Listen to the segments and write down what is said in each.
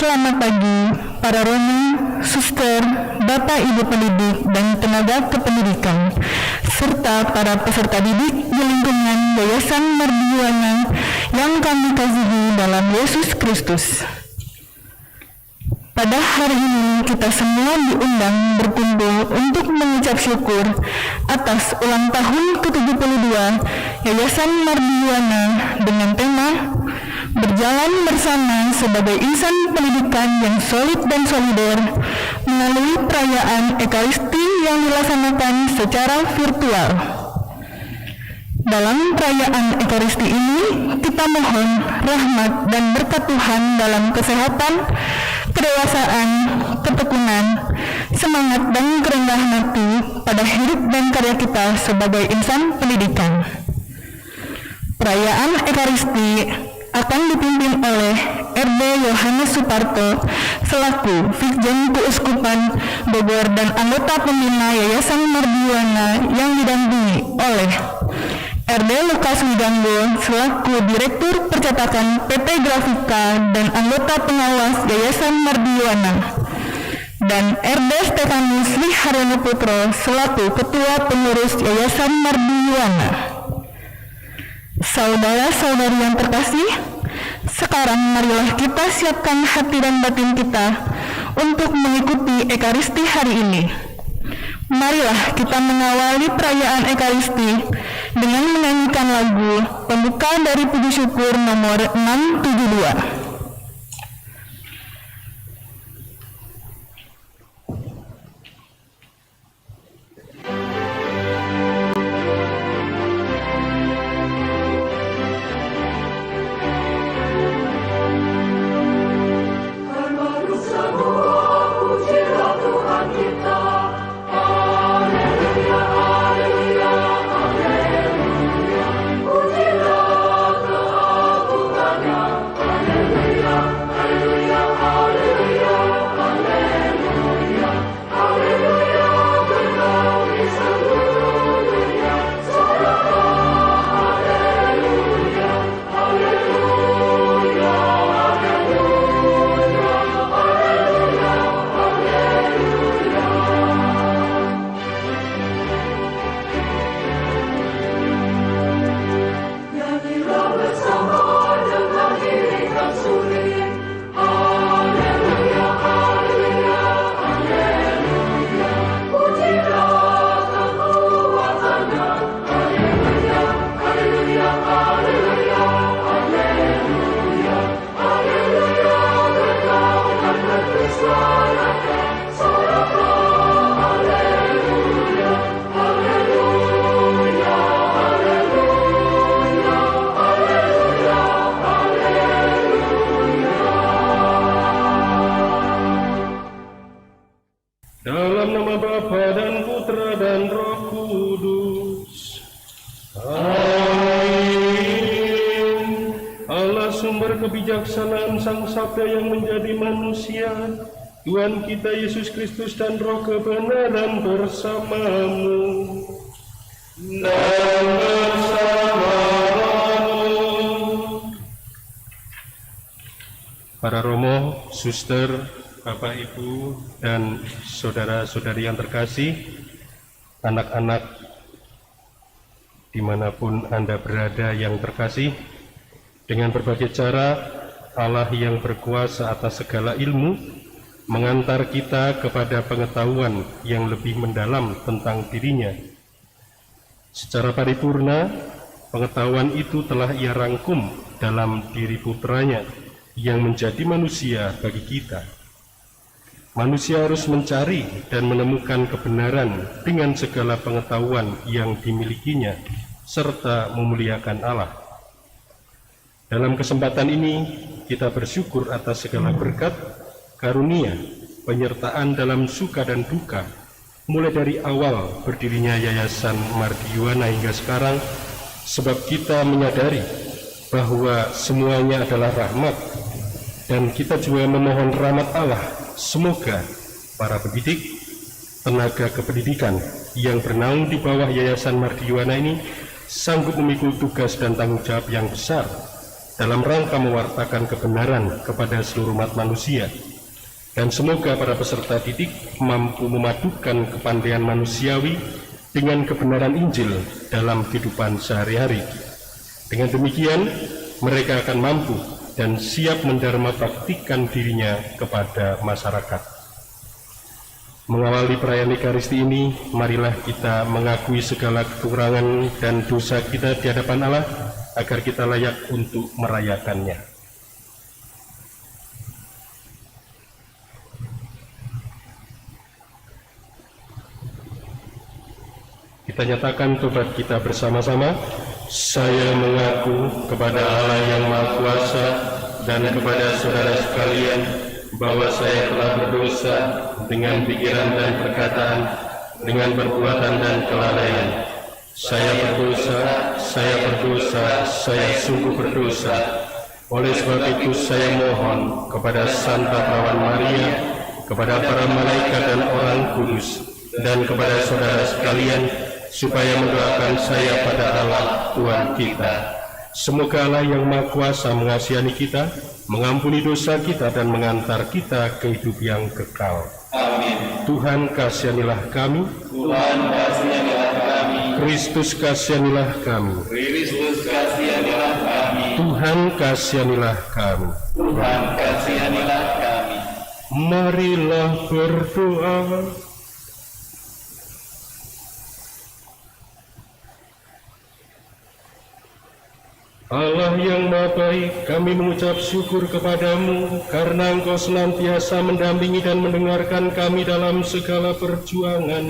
Selamat pagi, para romo, suster, bapak ibu pendidik, dan tenaga kependidikan, serta para peserta didik di lingkungan Yayasan Mardiwana yang kami kasihi dalam Yesus Kristus. Pada hari ini kita semua diundang berkumpul untuk mengucap syukur atas ulang tahun ke-72 Yayasan Mardiwana dengan tema Berjalan Bersama sebagai Insan Pendidikan yang Solid dan Solider melalui perayaan Ekaristi yang dilaksanakan secara virtual. Dalam perayaan Ekaristi ini, kita mohon rahmat dan berkat Tuhan dalam kesehatan, kedewasaan, ketekunan, semangat dan kerendahan hati pada hidup dan karya kita sebagai insan pendidikan. Perayaan Ekaristi akan dipimpin oleh RD Yohanes Suparto selaku Vikjen Keuskupan Bogor dan anggota pembina Yayasan Mardiwana yang didampingi oleh RD Lukas Wigango selaku Direktur Percetakan PT Grafika dan anggota pengawas Yayasan Mardiwana, dan RD Stefanus Liharyono Putro selaku Ketua Pengurus Yayasan Mardiwana. Saudara-saudari yang terkasih, sekarang marilah kita siapkan hati dan batin kita untuk mengikuti Ekaristi hari ini. Marilah kita mengawali perayaan Ekaristi dengan menyanyikan lagu pembuka dari Puji Syukur nomor 672. Dalam nama Bapa dan Putra dan Roh Kudus. Amin. Allah sumber kebijaksanaan Sang Sabda yang menjadi manusia, Tuhan kita Yesus Kristus dan Roh kebenaran bersamamu. Dan bersamamu. Para romo, suster, Bapak, Ibu, dan saudara-saudari yang terkasih, anak-anak dimanapun Anda berada yang terkasih, dengan berbagai cara Allah yang berkuasa atas segala ilmu mengantar kita kepada pengetahuan yang lebih mendalam tentang dirinya. Secara paripurna, pengetahuan itu telah Ia rangkum dalam diri putranya yang menjadi manusia bagi kita. Manusia harus mencari dan menemukan kebenaran dengan segala pengetahuan yang dimilikinya, serta memuliakan Allah. Dalam kesempatan ini, kita bersyukur atas segala berkat, karunia, penyertaan dalam suka dan duka, mulai dari awal berdirinya Yayasan Mardiwana hingga sekarang, sebab kita menyadari bahwa semuanya adalah rahmat, dan kita juga memohon rahmat Allah. Semoga para pendidik, tenaga kependidikan yang bernaung di bawah Yayasan Mardiwana ini sanggup memikul tugas dan tanggung jawab yang besar dalam rangka mewartakan kebenaran kepada seluruh umat manusia. Dan semoga para peserta didik mampu memadukan kepandaian manusiawi dengan kebenaran Injil dalam kehidupan sehari-hari. Dengan demikian, mereka akan mampu dan siap mendarma baktikan dirinya kepada masyarakat. Mengawali perayaan Ekaristi ini, marilah kita mengakui segala kekurangan dan dosa kita di hadapan Allah, agar kita layak untuk merayakannya. Kita nyatakan tobat kita bersama-sama. Saya mengaku kepada Allah yang Maha Kuasa dan kepada saudara sekalian bahwa saya telah berdosa dengan pikiran dan perkataan, dengan perbuatan dan kelalaian. Saya berdosa, saya sungguh berdosa. Oleh sebab itu saya mohon kepada Santa Perawan Maria, kepada para malaikat dan orang kudus, dan kepada saudara sekalian, supaya mendoakan saya pada Allah Tuhan kita. Semoga Allah yang Maha Kuasa mengasihi kita, mengampuni dosa kita, dan mengantar kita ke hidup yang kekal. Amin. Tuhan kasihanilah kami. Tuhan kasihanilah kami. Kristus kasihanilah kami. Kristus kasihanilah kami. Tuhan kasihanilah kami. Tuhan kasihanilah kami. Marilah berdoa. Allah yang Maha Baik, kami mengucap syukur kepadamu karena Engkau senantiasa mendampingi dan mendengarkan kami dalam segala perjuangan.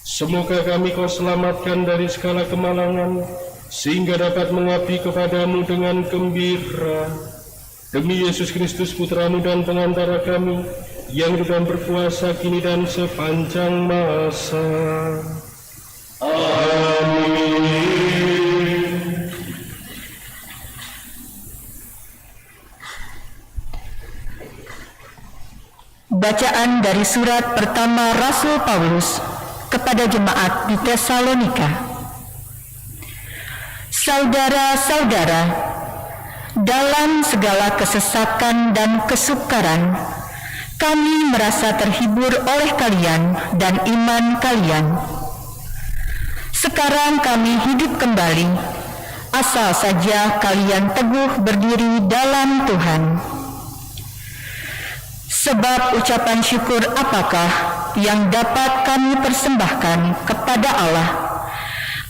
Semoga kami Kau selamatkan dari segala kemalangan, sehingga dapat mengabdi kepadamu dengan gembira. Demi Yesus Kristus Putramu dan pengantara kami, yang hidup dan berkuasa kini dan sepanjang masa. Amin. Bacaan dari surat pertama Rasul Paulus kepada jemaat di Tesalonika. Saudara-saudara, dalam segala kesesakan dan kesukaran, kami merasa terhibur oleh kalian dan iman kalian. Sekarang kami hidup kembali, asal saja kalian teguh berdiri dalam Tuhan. Sebab ucapan syukur apakah yang dapat kami persembahkan kepada Allah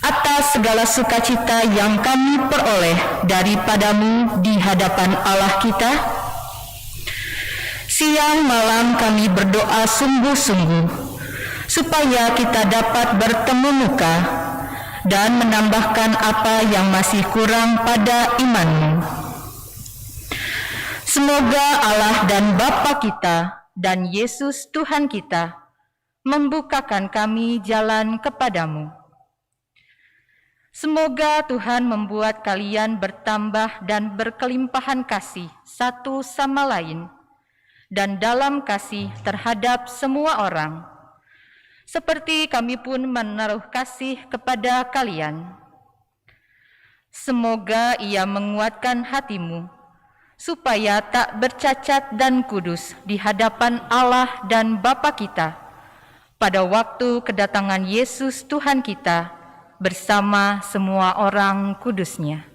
atas segala sukacita yang kami peroleh daripadamu di hadapan Allah kita? Siang malam kami berdoa sungguh-sungguh supaya kita dapat bertemu muka dan menambahkan apa yang masih kurang pada imanmu. Semoga Allah dan Bapa kita dan Yesus Tuhan kita membukakan kami jalan kepadamu. Semoga Tuhan membuat kalian bertambah dan berkelimpahan kasih satu sama lain dan dalam kasih terhadap semua orang, seperti kami pun menaruh kasih kepada kalian. Semoga Ia menguatkan hatimu, supaya tak bercacat dan kudus di hadapan Allah dan Bapa kita pada waktu kedatangan Yesus Tuhan kita bersama semua orang kudusnya.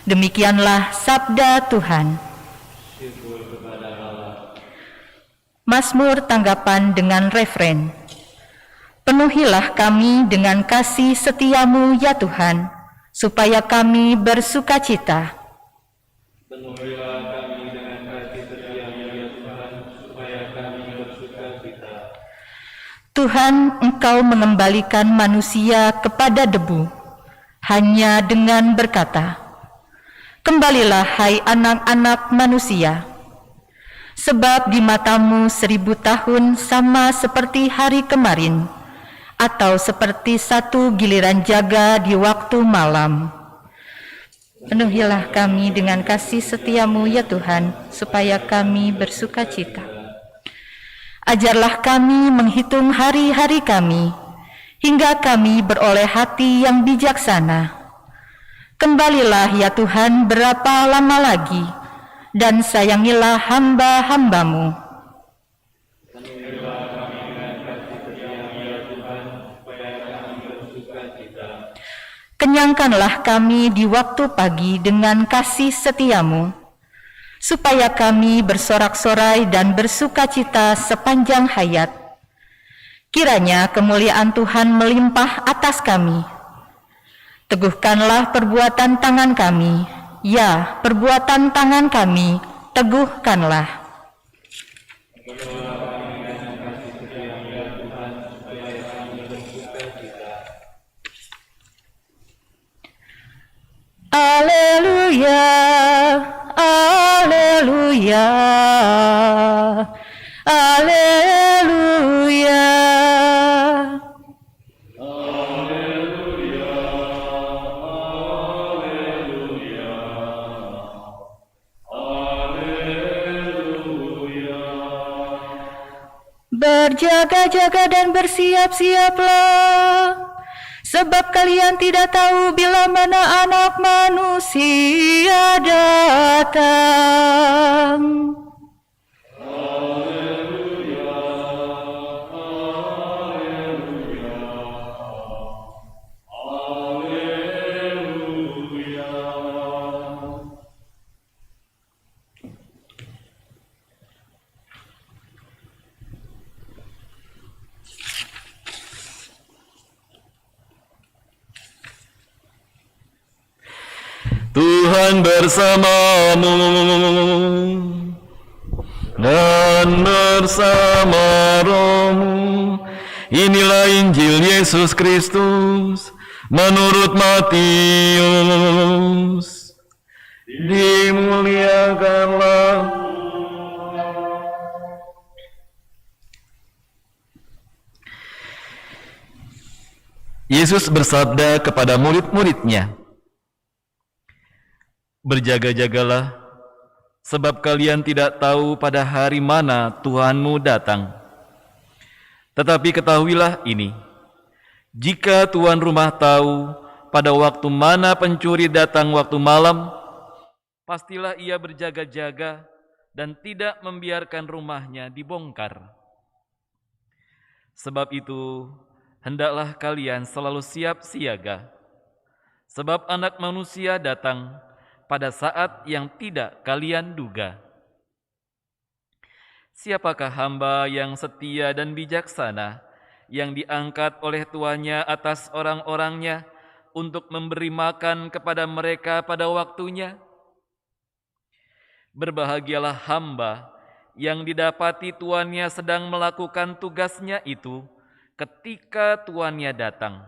Demikianlah sabda Tuhan. Mazmur tanggapan dengan refren. Penuhilah kami dengan kasih setiamu ya Tuhan, supaya kami bersukacita. Penuhilah kami dengan kasih setiamu ya Tuhan, supaya kami bersukacita. Tuhan, Engkau mengembalikan manusia kepada debu, hanya dengan berkata, "Kembalilah hai anak-anak manusia, sebab di matamu 1000 tahun sama seperti hari kemarin, atau seperti satu giliran jaga di waktu malam." Penuhilah kami dengan kasih setiamu ya Tuhan, supaya kami bersukacita. Ajarlah kami menghitung hari-hari kami, hingga kami beroleh hati yang bijaksana. Kembalilah ya Tuhan berapa lama lagi, dan sayangilah hamba-hamba-Mu. Penuhilah kami dengan kasih setiamu ya Tuhan, supaya kami bersukacita. Kenyangkanlah kami di waktu pagi dengan kasih setiamu, supaya kami bersorak-sorai dan bersukacita sepanjang hayat. Kiranya kemuliaan Tuhan melimpah atas kami. Teguhkanlah perbuatan tangan kami, ya perbuatan tangan kami, teguhkanlah. Penuhilah kami dengan kasih setiamu ya Tuhan, supaya kami bersukacita. Alleluia, alleluia, alleluia. Berjaga-jaga dan bersiap-siaplah, sebab kalian tidak tahu bila mana Anak Manusia datang. Tuhan bersamamu dan bersama rohmu. Inilah Injil Yesus Kristus menurut Matius. Dimuliakanlah. Yesus bersabda kepada murid-muridnya, "Berjaga-jagalah, sebab kalian tidak tahu pada hari mana Tuhanmu datang. Tetapi ketahuilah ini, jika tuan rumah tahu pada waktu mana pencuri datang waktu malam, pastilah ia berjaga-jaga dan tidak membiarkan rumahnya dibongkar. Sebab itu, hendaklah kalian selalu siap siaga, sebab Anak Manusia datang pada saat yang tidak kalian duga. Siapakah hamba yang setia dan bijaksana, yang diangkat oleh tuannya atas orang-orangnya untuk memberi makan kepada mereka pada waktunya? Berbahagialah hamba yang didapati tuannya sedang melakukan tugasnya itu ketika tuannya datang.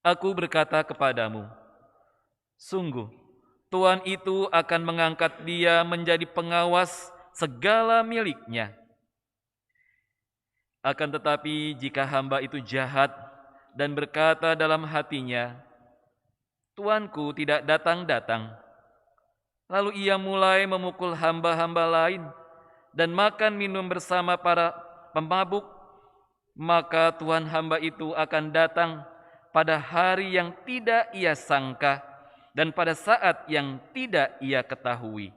Aku berkata kepadamu, sungguh, tuan itu akan mengangkat dia menjadi pengawas segala miliknya. Akan tetapi jika hamba itu jahat dan berkata dalam hatinya, tuanku tidak datang-datang, lalu ia mulai memukul hamba-hamba lain dan makan minum bersama para pemabuk, maka tuan hamba itu akan datang pada hari yang tidak ia sangka dan pada saat yang tidak ia ketahui.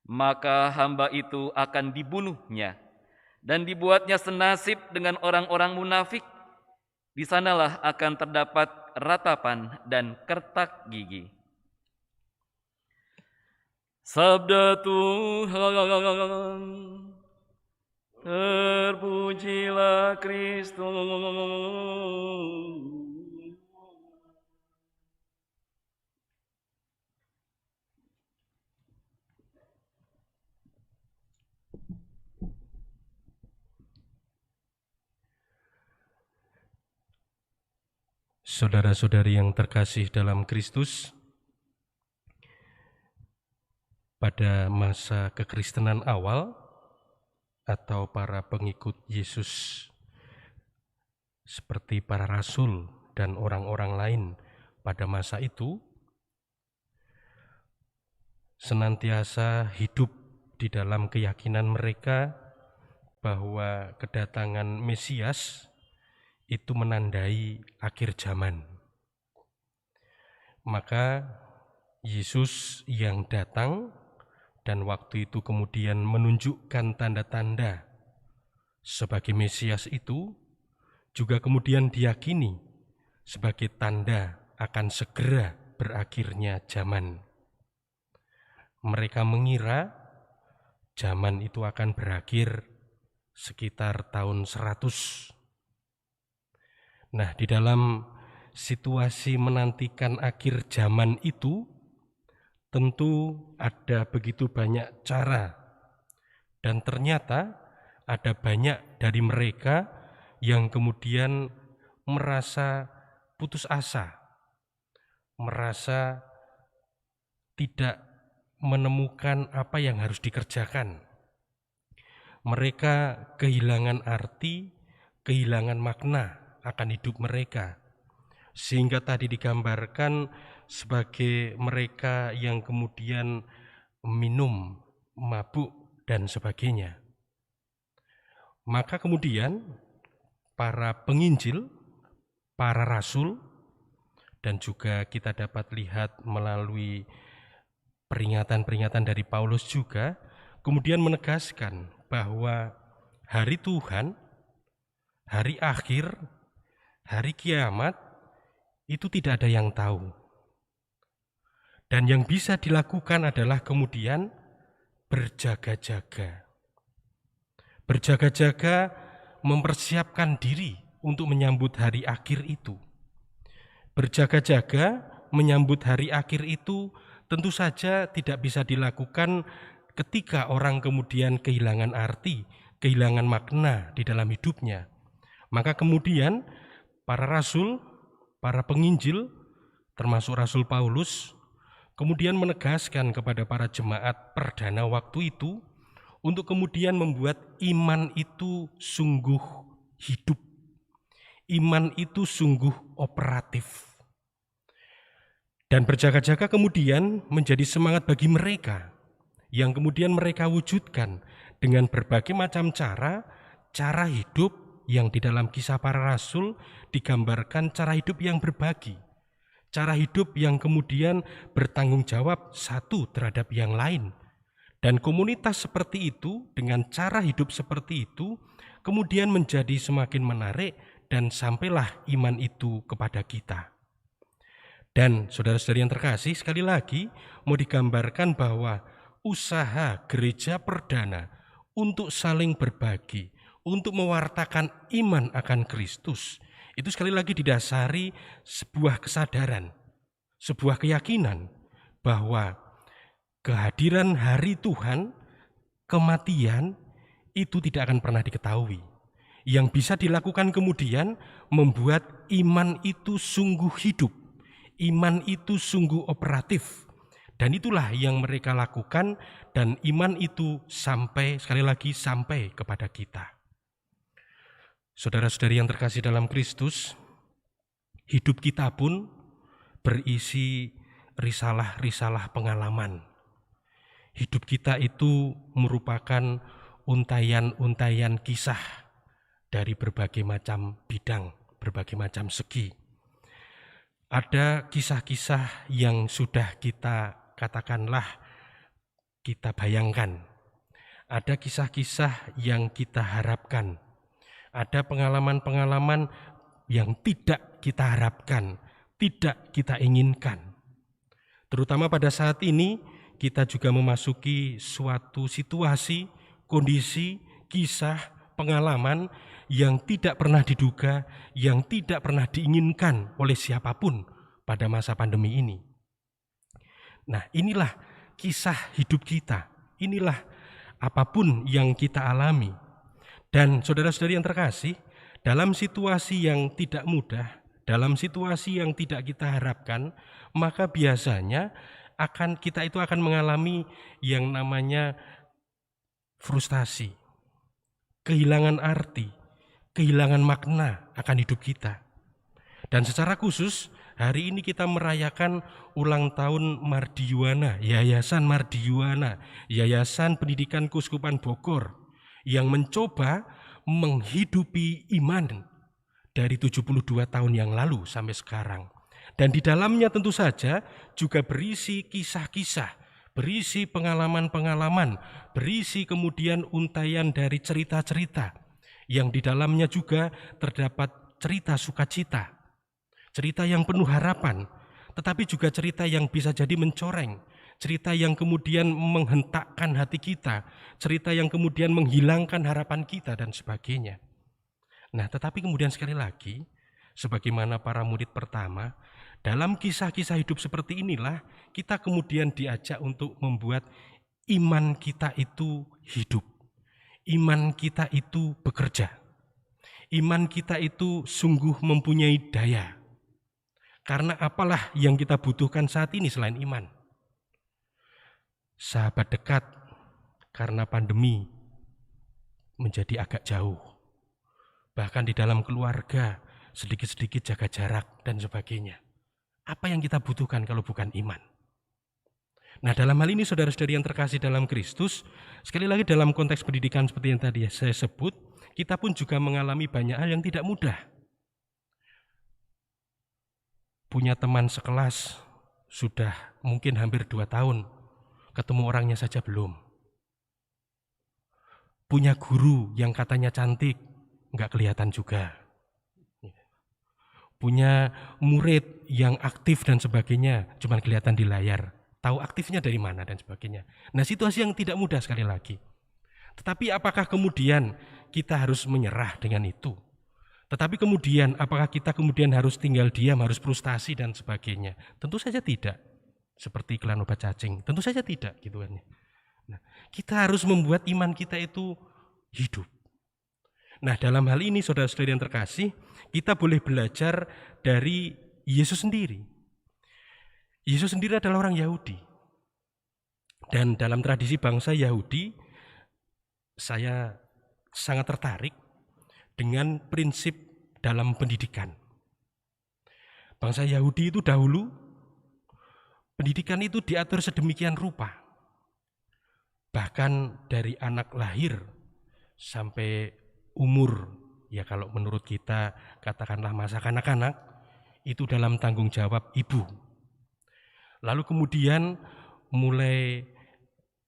Maka hamba itu akan dibunuhnya dan dibuatnya senasib dengan orang-orang munafik. Di sanalah akan terdapat ratapan dan kertak gigi. Sabda Tuhan, terpujilah Kristus. Saudara-saudari yang terkasih dalam Kristus, pada masa kekristenan awal atau para pengikut Yesus seperti para rasul dan orang-orang lain pada masa itu senantiasa hidup di dalam keyakinan mereka bahwa kedatangan Mesias itu menandai akhir zaman. Maka Yesus yang datang dan waktu itu kemudian menunjukkan tanda-tanda sebagai Mesias itu juga kemudian diyakini sebagai tanda akan segera berakhirnya zaman. Mereka mengira zaman itu akan berakhir sekitar tahun 100. Nah, di dalam situasi menantikan akhir zaman itu, tentu ada begitu banyak cara, dan ternyata ada banyak dari mereka yang kemudian merasa putus asa, merasa tidak menemukan apa yang harus dikerjakan. Mereka kehilangan arti, kehilangan makna akan hidup mereka, sehingga tadi digambarkan sebagai mereka yang kemudian minum, mabuk, dan sebagainya. Maka kemudian para penginjil, para rasul, dan juga kita dapat lihat melalui peringatan-peringatan dari Paulus juga, kemudian menegaskan bahwa hari Tuhan, hari akhir, hari kiamat, itu tidak ada yang tahu. Dan yang bisa dilakukan adalah kemudian berjaga-jaga. Berjaga-jaga mempersiapkan diri untuk menyambut hari akhir itu. Berjaga-jaga menyambut hari akhir itu tentu saja tidak bisa dilakukan ketika orang kemudian kehilangan arti, kehilangan makna di dalam hidupnya. Maka kemudian para rasul, para penginjil, termasuk Rasul Paulus, kemudian menegaskan kepada para jemaat perdana waktu itu untuk kemudian membuat iman itu sungguh hidup. Iman itu sungguh operatif. Dan berjaga-jaga kemudian menjadi semangat bagi mereka yang kemudian mereka wujudkan dengan berbagai macam cara hidup yang di dalam kisah para rasul digambarkan cara hidup yang berbagi, cara hidup yang kemudian bertanggung jawab satu terhadap yang lain. Dan komunitas seperti itu dengan cara hidup seperti itu kemudian menjadi semakin menarik dan sampailah iman itu kepada kita. Dan saudara-saudari yang terkasih, sekali lagi mau digambarkan bahwa usaha gereja perdana untuk saling berbagi, untuk mewartakan iman akan Kristus, itu sekali lagi didasari sebuah kesadaran, sebuah keyakinan bahwa kehadiran hari Tuhan, kematian, itu tidak akan pernah diketahui. Yang bisa dilakukan kemudian membuat iman itu sungguh hidup, iman itu sungguh operatif. Dan itulah yang mereka lakukan, dan iman itu sampai, sekali lagi, sampai kepada kita. Saudara-saudari yang terkasih dalam Kristus, hidup kita pun berisi risalah-risalah pengalaman. Hidup kita itu merupakan untayan-untayan kisah dari berbagai macam bidang, berbagai macam segi. Ada kisah-kisah yang sudah kita katakanlah, kita bayangkan. Ada kisah-kisah yang kita harapkan. Ada pengalaman-pengalaman yang tidak kita harapkan, tidak kita inginkan. Terutama pada saat ini, kita juga memasuki suatu situasi, kondisi, kisah, pengalaman yang tidak pernah diduga, yang tidak pernah diinginkan oleh siapapun pada masa pandemi ini. Nah, inilah kisah hidup kita, inilah apapun yang kita alami. Dan saudara-saudari yang terkasih, dalam situasi yang tidak mudah, dalam situasi yang tidak kita harapkan, maka biasanya kita itu akan mengalami yang namanya frustasi, kehilangan arti, kehilangan makna akan hidup kita. Dan secara khusus, hari ini kita merayakan ulang tahun Mardiyuwana, Yayasan Mardiyuwana, Yayasan Pendidikan Keuskupan Bogor, yang mencoba menghidupi iman dari 72 tahun yang lalu sampai sekarang. Dan di dalamnya tentu saja juga berisi kisah-kisah, berisi pengalaman-pengalaman, berisi kemudian untaian dari cerita-cerita, yang di dalamnya juga terdapat cerita sukacita, cerita yang penuh harapan, tetapi juga cerita yang bisa jadi mencoreng, cerita yang kemudian menghentakkan hati kita, cerita yang kemudian menghilangkan harapan kita dan sebagainya. Nah, tetapi kemudian sekali lagi, sebagaimana para murid pertama, dalam kisah-kisah hidup seperti inilah kita kemudian diajak untuk membuat iman kita itu hidup. Iman kita itu bekerja. Iman kita itu sungguh mempunyai daya. Karena apalah yang kita butuhkan saat ini selain iman? Sahabat dekat, karena pandemi menjadi agak jauh. Bahkan di dalam keluarga, sedikit-sedikit jaga jarak dan sebagainya. Apa yang kita butuhkan kalau bukan iman? Nah, dalam hal ini saudara-saudari yang terkasih dalam Kristus, sekali lagi dalam konteks pendidikan seperti yang tadi saya sebut, kita pun juga mengalami banyak hal yang tidak mudah. Punya teman sekelas sudah mungkin hampir 2 tahun, ketemu orangnya saja belum. Punya guru yang katanya cantik, nggak kelihatan juga. Punya murid yang aktif dan sebagainya, cuma kelihatan di layar. Tahu aktifnya dari mana dan sebagainya. Nah, situasi yang tidak mudah sekali lagi. Tetapi apakah kemudian kita harus menyerah dengan itu? Tetapi kemudian apakah kita kemudian harus tinggal diam, harus frustasi dan sebagainya? Tentu saja tidak. Seperti iklan obat cacing, tentu saja tidak gitu kan. Nah, kita harus membuat iman kita itu hidup. Nah, dalam hal ini saudara-saudari yang terkasih, kita boleh belajar dari Yesus sendiri. Yesus sendiri adalah orang Yahudi. Dan dalam tradisi bangsa Yahudi, saya sangat tertarik dengan prinsip dalam pendidikan. Bangsa Yahudi itu dahulu, pendidikan itu diatur sedemikian rupa. Bahkan dari anak lahir sampai umur, ya kalau menurut kita katakanlah masa kanak-kanak, itu dalam tanggung jawab ibu. Lalu kemudian mulai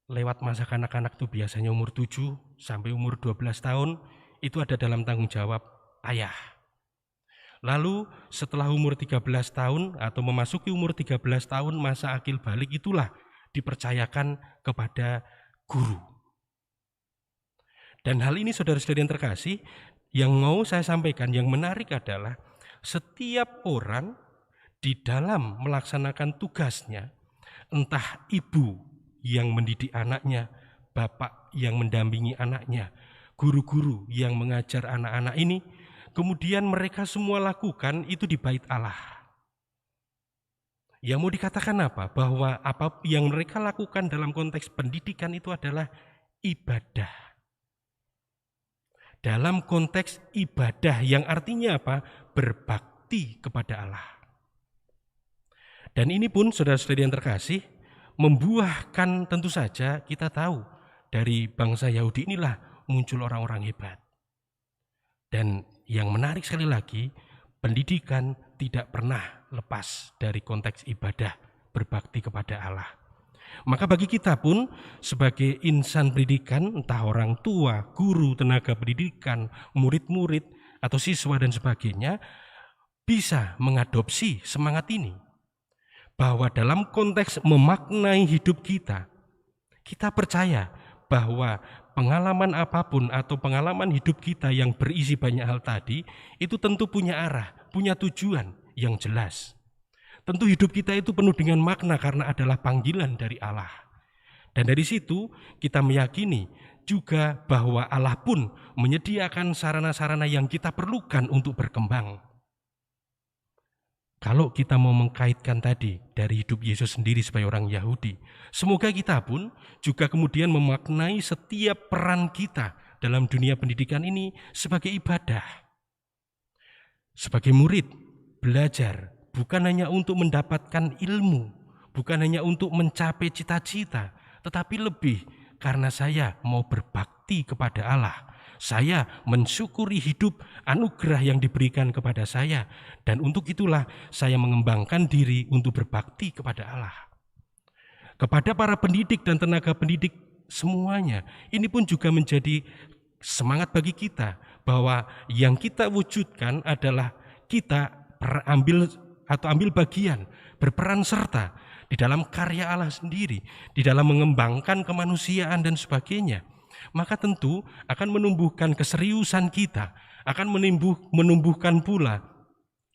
lewat masa kanak-kanak itu biasanya umur 7 sampai umur 12 tahun, itu ada dalam tanggung jawab ayah. Lalu setelah umur 13 tahun atau memasuki umur 13 tahun masa akil balik, itulah dipercayakan kepada guru. Dan hal ini saudara-saudari yang terkasih, yang mau saya sampaikan, yang menarik adalah setiap orang di dalam melaksanakan tugasnya, entah ibu yang mendidik anaknya, bapak yang mendampingi anaknya, guru-guru yang mengajar anak-anak ini, kemudian mereka semua lakukan itu di bait Allah. Yang mau dikatakan apa? Bahwa apa yang mereka lakukan dalam konteks pendidikan itu adalah ibadah. Dalam konteks ibadah yang artinya apa? Berbakti kepada Allah. Dan ini pun saudara-saudari yang terkasih membuahkan, tentu saja kita tahu dari bangsa Yahudi inilah muncul orang-orang hebat. Dan yang menarik sekali lagi, pendidikan tidak pernah lepas dari konteks ibadah, berbakti kepada Allah. Maka bagi kita pun sebagai insan pendidikan, entah orang tua, guru, tenaga pendidikan, murid-murid, atau siswa dan sebagainya, bisa mengadopsi semangat ini. Bahwa dalam konteks memaknai hidup kita, kita percaya bahwa pengalaman apapun atau pengalaman hidup kita yang berisi banyak hal tadi, itu tentu punya arah, punya tujuan yang jelas. Tentu hidup kita itu penuh dengan makna karena adalah panggilan dari Allah. Dan dari situ kita meyakini juga bahwa Allah pun menyediakan sarana-sarana yang kita perlukan untuk berkembang. Kalau kita mau mengkaitkan tadi dari hidup Yesus sendiri sebagai orang Yahudi, semoga kita pun juga kemudian memaknai setiap peran kita dalam dunia pendidikan ini sebagai ibadah. Sebagai murid, belajar bukan hanya untuk mendapatkan ilmu, bukan hanya untuk mencapai cita-cita, tetapi lebih karena saya mau berbakti kepada Allah. Saya mensyukuri hidup anugerah yang diberikan kepada saya, dan untuk itulah saya mengembangkan diri untuk berbakti kepada Allah. Kepada para pendidik dan tenaga pendidik semuanya, ini pun juga menjadi semangat bagi kita bahwa yang kita wujudkan adalah kita ambil bagian, berperan serta di dalam karya Allah sendiri, di dalam mengembangkan kemanusiaan dan sebagainya. Maka tentu akan menumbuhkan keseriusan kita, akan menumbuhkan pula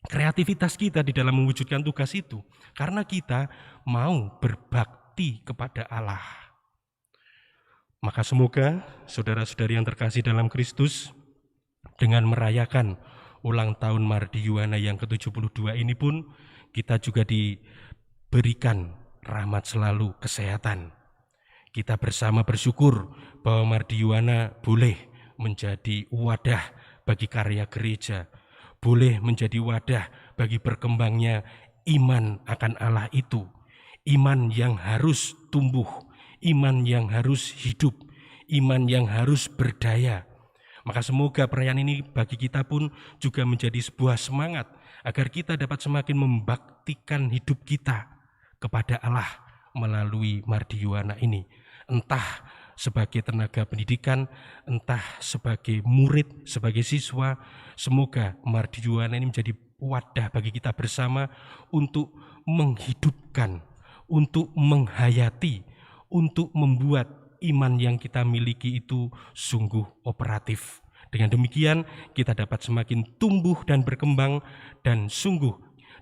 kreativitas kita di dalam mewujudkan tugas itu, karena kita mau berbakti kepada Allah. Maka semoga saudara-saudari yang terkasih dalam Kristus, dengan merayakan ulang tahun Mardiyuwana yang ke-72 ini pun kita juga diberikan rahmat selalu, kesehatan. Kita bersama bersyukur bahwa Mardiyuwana boleh menjadi wadah bagi karya gereja, boleh menjadi wadah bagi berkembangnya iman akan Allah itu, iman yang harus tumbuh, iman yang harus hidup, iman yang harus berdaya. Maka semoga perayaan ini bagi kita pun juga menjadi sebuah semangat agar kita dapat semakin membaktikan hidup kita kepada Allah melalui Mardiyuwana ini. Entah sebagai tenaga pendidikan, entah sebagai murid, sebagai siswa, semoga Mardiyuwana ini menjadi wadah bagi kita bersama untuk menghidupkan, untuk menghayati, untuk membuat iman yang kita miliki itu sungguh operatif. Dengan demikian kita dapat semakin tumbuh dan berkembang, dan sungguh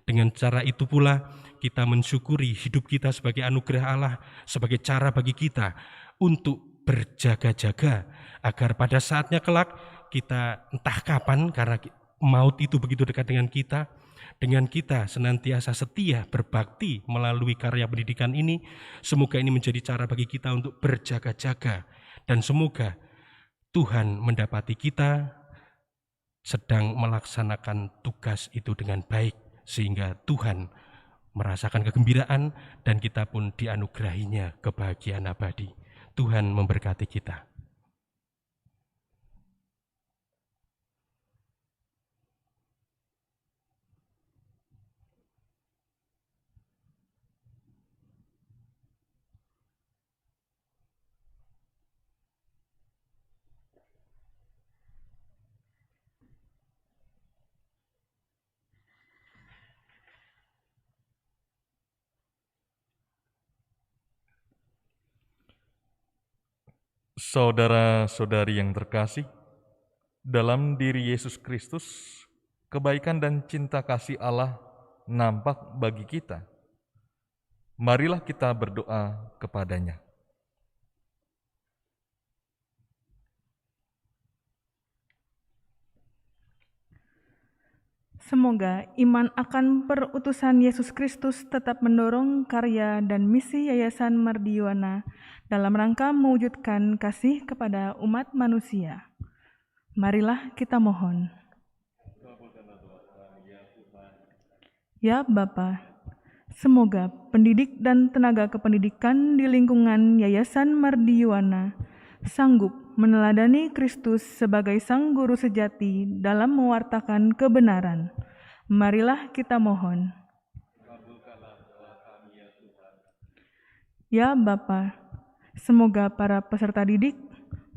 dengan cara itu pula kita mensyukuri hidup kita sebagai anugerah Allah, sebagai cara bagi kita untuk berjaga-jaga agar pada saatnya kelak kita entah kapan, karena maut itu begitu dekat dengan kita senantiasa setia berbakti melalui karya pendidikan ini. Semoga ini menjadi cara bagi kita untuk berjaga-jaga, dan semoga Tuhan mendapati kita sedang melaksanakan tugas itu dengan baik, sehingga Tuhan merasakan kegembiraan dan kita pun dianugerahinya kebahagiaan abadi. Tuhan memberkati kita. Saudara-saudari yang terkasih, dalam diri Yesus Kristus, kebaikan dan cinta kasih Allah nampak bagi kita. Marilah kita berdoa kepadanya. Semoga iman akan perutusan Yesus Kristus tetap mendorong karya dan misi Yayasan Mardiyuwana dalam rangka mewujudkan kasih kepada umat manusia. Marilah kita mohon. Ya Bapa, semoga pendidik dan tenaga kependidikan di lingkungan Yayasan Mardiyuwana sanggup meneladani Kristus sebagai Sang Guru sejati dalam mewartakan kebenaran. Marilah kita mohon. Ya Bapa, semoga para peserta didik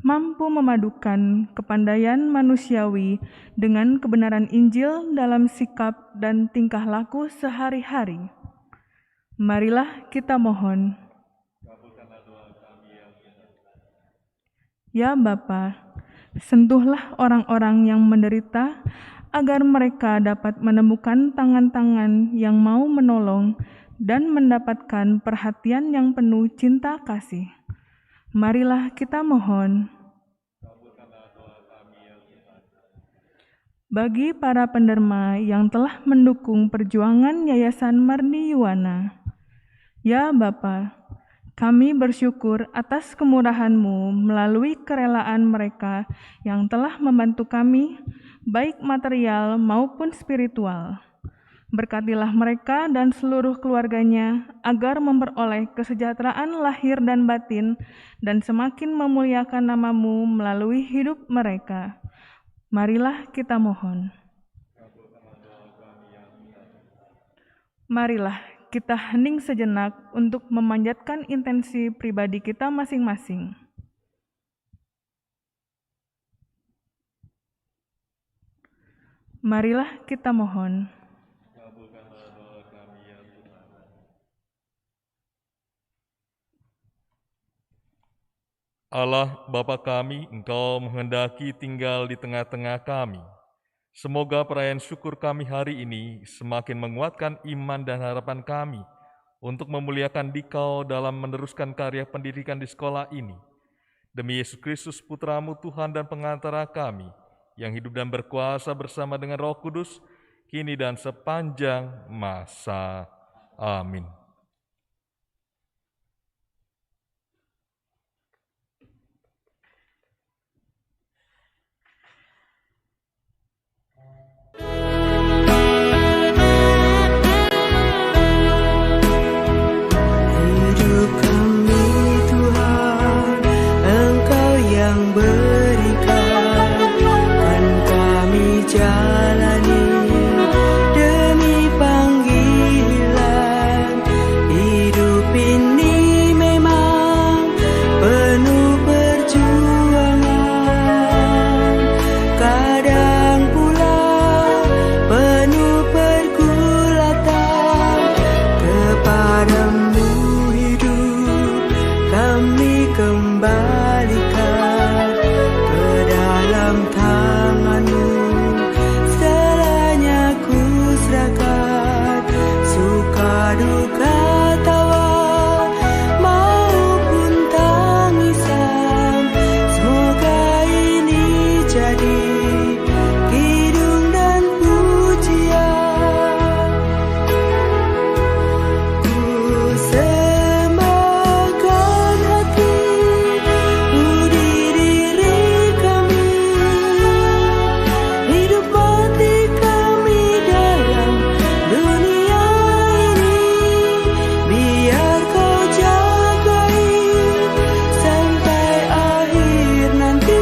mampu memadukan kepandaian manusiawi dengan kebenaran Injil dalam sikap dan tingkah laku sehari-hari. Marilah kita mohon. Ya Bapa, sentuhlah orang-orang yang menderita agar mereka dapat menemukan tangan-tangan yang mau menolong dan mendapatkan perhatian yang penuh cinta kasih. Marilah kita mohon. Bagi para penderma yang telah mendukung perjuangan Yayasan Mardiyuwana, ya Bapa, kami bersyukur atas kemurahan-Mu melalui kerelaan mereka yang telah membantu kami, baik material maupun spiritual. Berkatilah mereka dan seluruh keluarganya, agar memperoleh kesejahteraan lahir dan batin, dan semakin memuliakan nama-Mu melalui hidup mereka. Marilah kita mohon. Marilah kita hening sejenak untuk memanjatkan intensi pribadi kita masing-masing. Marilah kita mohon. Allah Bapa kami, Engkau menghendaki tinggal di tengah-tengah kami. Semoga perayaan syukur kami hari ini semakin menguatkan iman dan harapan kami untuk memuliakan Dikau dalam meneruskan karya pendidikan di sekolah ini. Demi Yesus Kristus, Putra-Mu Tuhan dan pengantara kami, yang hidup dan berkuasa bersama dengan Roh Kudus, kini dan sepanjang masa. Amin. Hidup kami Tuhan, Engkau yang berikan, kan kami jalani demi panggilan. Hidup ini memang penuh perjuangan, kadang pula penuh pergulatan. Kepadamu hidup kami kembalikan, ke dalam tangan-Mu segalanya ku serahkan. Suka duka tawa maupun tangisan, semoga ini jadi kidung dan pujian. Ku sembahkan hati, budi diri kami, hidup mati kami dalam dunia ini. Biar Kau jagai sampai akhir nanti,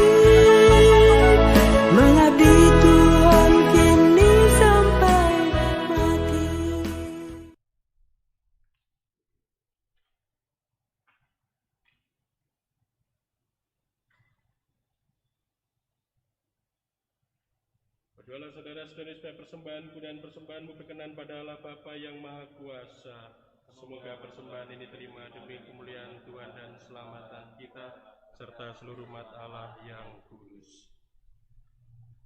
mengabdi Tuhan kini sampai mati. Berdoalah saudara-saudari supaya persembahanku dan persembahanmu berkenan pada Allah Bapa yang Maha Kuasa. Semoga persembahan ini terima demi kemuliaan Tuhan dan keselamatan kita, serta seluruh umat Allah yang kudus.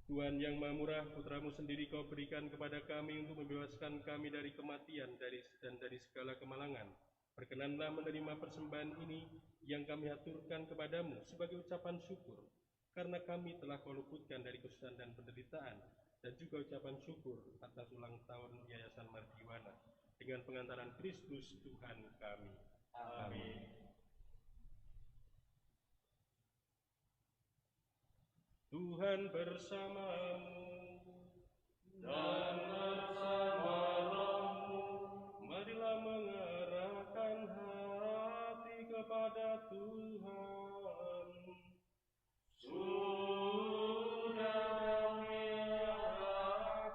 Tuhan yang Maha Murah, Putra-Mu sendiri Kau berikan kepada kami untuk membebaskan kami dari kematian dan dari segala kemalangan. Berkenanlah menerima persembahan ini yang kami aturkan kepadamu sebagai ucapan syukur, karena kami telah Kau luputkan dari kesusahan dan penderitaan, dan juga ucapan syukur atas ulang tahun Yayasan Mardiwana dengan pengantaran Kristus Tuhan kami. Amin. Tuhan bersamamu dan bersama rohmu. Marilah mengarahkan hati kepada Tuhan. Sudah kami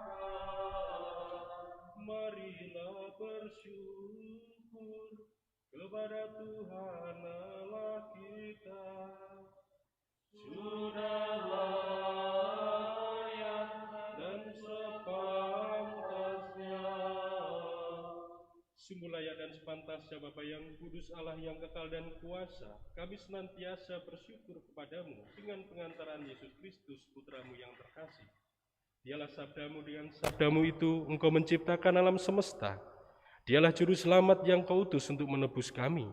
arahkan, marilah bersyukur kepada Tuhan Allah kita. Sudah layak dan sepantasnya. Sungguh layak dan sepantasnya Bapa yang kudus, Allah yang kekal dan kuasa, kami senantiasa bersyukur kepadamu dengan pengantaran Yesus Kristus, Putra-Mu yang terkasih. Dialah sabdamu, dengan sabdamu itu Engkau menciptakan alam semesta. Dialah juru selamat yang Kau utus untuk menebus kami.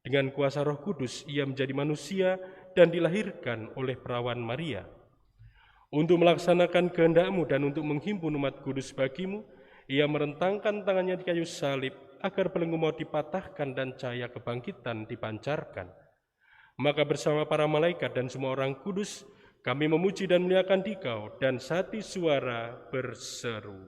Dengan kuasa Roh Kudus, Ia menjadi manusia dan dilahirkan oleh perawan Maria. Untuk melaksanakan kehendak-Mu dan untuk menghimpun umat kudus bagi-Mu, Ia merentangkan tangannya di kayu salib, agar belenggu maut dipatahkan dan cahaya kebangkitan dipancarkan. Maka bersama para malaikat dan semua orang kudus, kami memuji dan memuliakan Dikau, dan satu suara berseru,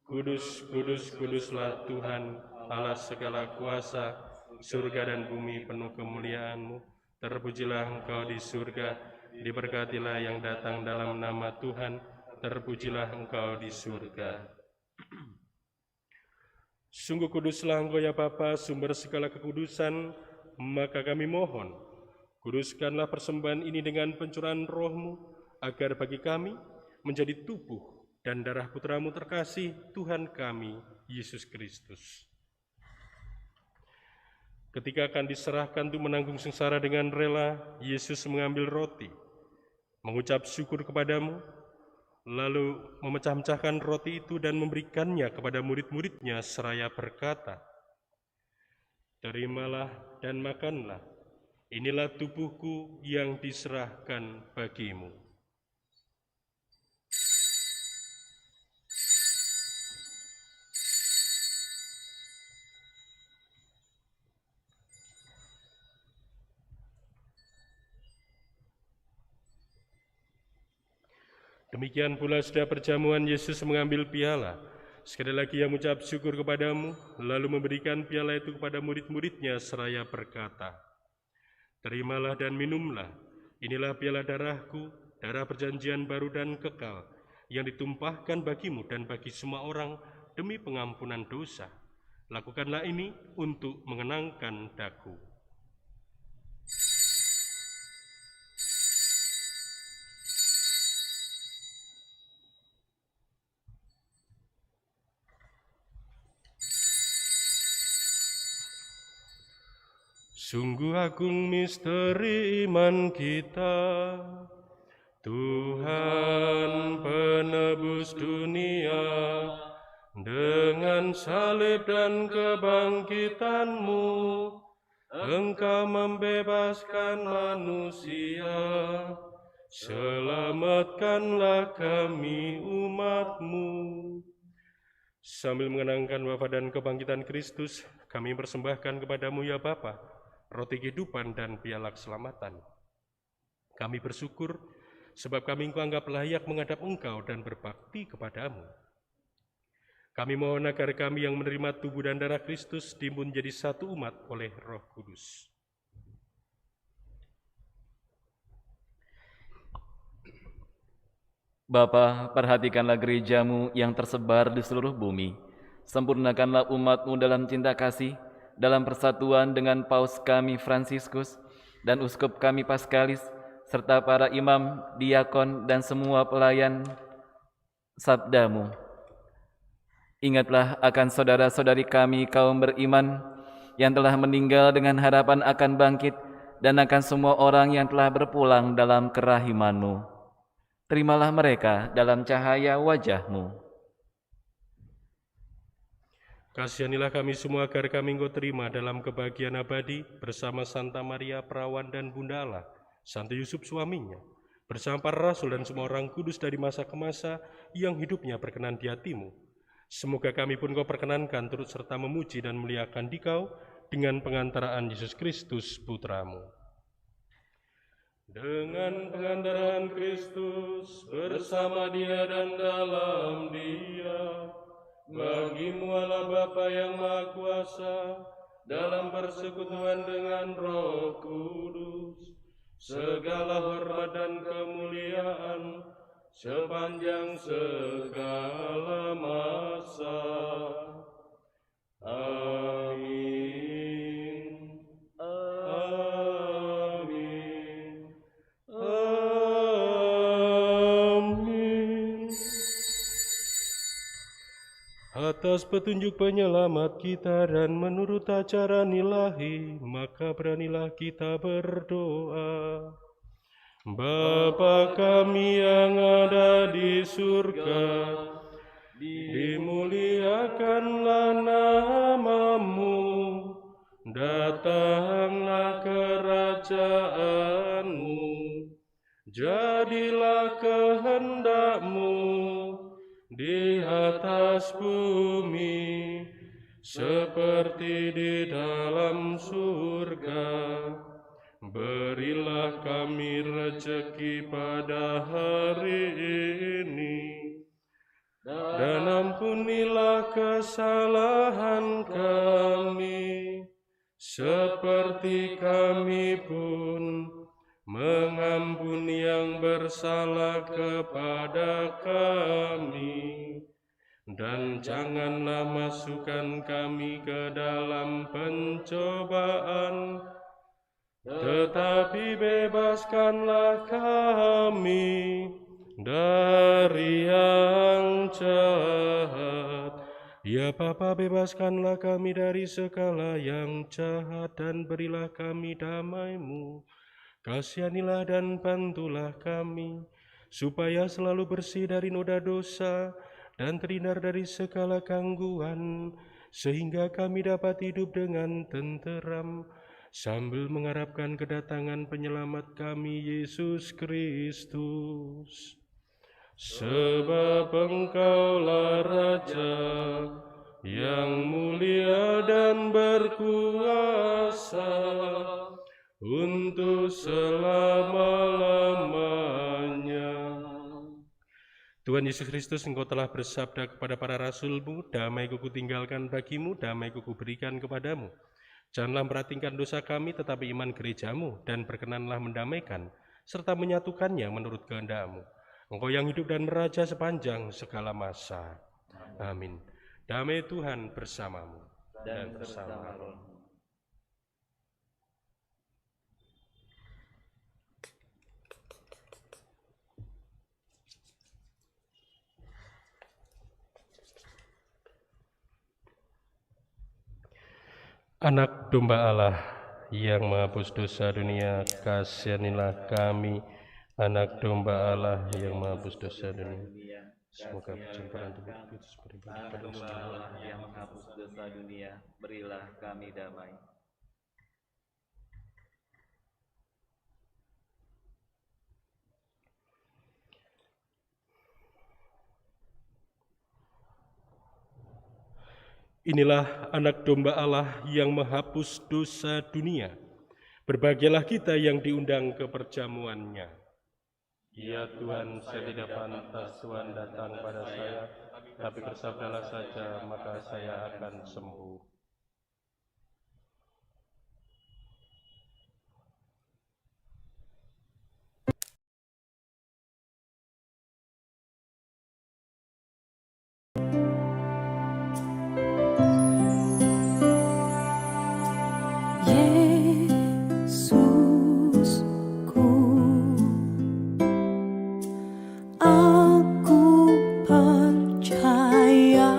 Kudus, kudus, kuduslah Tuhan, Allah segala kuasa, surga dan bumi penuh kemuliaan-Mu. Terpujilah Engkau di surga, diberkatilah yang datang dalam nama Tuhan, terpujilah Engkau di surga. Sungguh kuduslah Engkau ya Bapa, sumber segala kekudusan, maka kami mohon, kuduskanlah persembahan ini dengan pencurahan Roh-Mu, agar bagi kami menjadi tubuh dan darah Putra-Mu terkasih, Tuhan kami, Yesus Kristus. Ketika akan diserahkan untuk menanggung sengsara dengan rela, Yesus mengambil roti, mengucap syukur kepadamu, lalu memecah-mecahkan roti itu dan memberikannya kepada murid-muridnya seraya berkata, "Terimalah dan makanlah, inilah tubuhku yang diserahkan bagimu." Demikian pula sudah perjamuan, Yesus mengambil piala. Sekali lagi ia mengucap syukur kepadamu, lalu memberikan piala itu kepada murid-muridnya seraya berkata, "Terimalah dan minumlah, inilah piala darahku, darah perjanjian baru dan kekal, yang ditumpahkan bagimu dan bagi semua orang demi pengampunan dosa. Lakukanlah ini untuk mengenangkan daku." Sungguh agung misteri iman kita, Tuhan penebus dunia, dengan salib dan kebangkitan-Mu, Engkau membebaskan manusia. Selamatkanlah kami umat-Mu. Sambil mengenangkan wafat dan kebangkitan Kristus, kami persembahkan kepadamu ya Bapa, roti kehidupan dan piala keselamatan. Kami bersyukur sebab kami Engkau anggap layak menghadap Engkau dan berbakti kepadamu. Kami mohon agar kami yang menerima tubuh dan darah Kristus timbul menjadi satu umat oleh Roh Kudus. Bapa, perhatikanlah gereja-Mu yang tersebar di seluruh bumi. Sempurnakanlah umat-Mu dalam cinta kasih, dalam persatuan dengan Paus kami Fransiskus dan Uskup kami Paskalis, serta para imam, diakon, dan semua pelayan sabda-Mu. Ingatlah akan saudara-saudari kami kaum beriman yang telah meninggal dengan harapan akan bangkit, dan akan semua orang yang telah berpulang dalam kerahiman-Mu. Terimalah mereka dalam cahaya wajah-Mu. Kasihanilah kami semua agar kami Engkau terima dalam kebahagiaan abadi bersama Santa Maria Perawan dan Bunda Allah, Santo Yusuf suaminya, bersama para rasul dan semua orang kudus dari masa ke masa yang hidupnya berkenan di hati-Mu. Semoga kami pun Kau perkenankan turut serta memuji dan muliakan Dikau dengan pengantaraan Yesus Kristus Putra-Mu. Dengan pengantaraan Kristus bersama Dia dan dalam Dia, bagi-Mu Allah Bapa yang Maha Kuasa, dalam persekutuan dengan Roh Kudus, segala hormat dan kemuliaan sepanjang segala masa. Amin. Amin. Amin. Atas petunjuk penyelamat kita dan menurut ajaran ilahi, maka beranilah kita berdoa. Bapa kami yang ada di surga, dimuliakanlah nama-Mu, datanglah kerajaan-Mu, jadilah kehendak-Mu di atas bumi seperti di dalam surga. Berilah kami rejeki pada hari ini, dan Ampunilah kesalahan kami, seperti kami pun mengampuni yang bersalah kepada kami. Dan janganlah masukkan kami ke dalam pencobaan, tetapi bebaskanlah kami dari yang jahat. Ya Bapa, bebaskanlah kami dari segala yang jahat dan berilah kami damai-Mu. Kasihanilah dan bantulah kami, supaya selalu bersih dari noda dosa dan terhindar dari segala gangguan, sehingga kami dapat hidup dengan tenteram, sambil mengharapkan kedatangan penyelamat kami, Yesus Kristus. Sebab Engkaulah Raja yang mulia dan berkuasa untuk selama-lamanya. Tuhan Yesus Kristus, Engkau telah bersabda kepada para rasul-Mu, damai-Ku tinggalkan bagimu, damai-Ku berikan kepadamu. Janganlah memperhatikan dosa kami, tetapi iman gereja-Mu, dan berkenanlah mendamaikan, serta menyatukannya menurut kehendak-Mu. Engkau yang hidup dan meraja sepanjang segala masa. Amin. Damai Tuhan bersamamu dan bersama roh-Mu. Anak domba Allah yang menghapus dosa dunia, kasihanilah kami. Anak domba Allah yang menghapus dosa dunia, semoga perjumpaan Tuhan Yesus beribadah Anak pada domba Allah yang menghapus dosa dunia, berilah kami damai. Inilah anak domba Allah yang menghapus dosa dunia. Berbahagialah kita yang diundang ke perjamuannya. Ya Tuhan, saya tidak pantas Tuhan datang pada saya, tapi bersabdalah saja, maka saya akan sembuh. Yesusku, aku percaya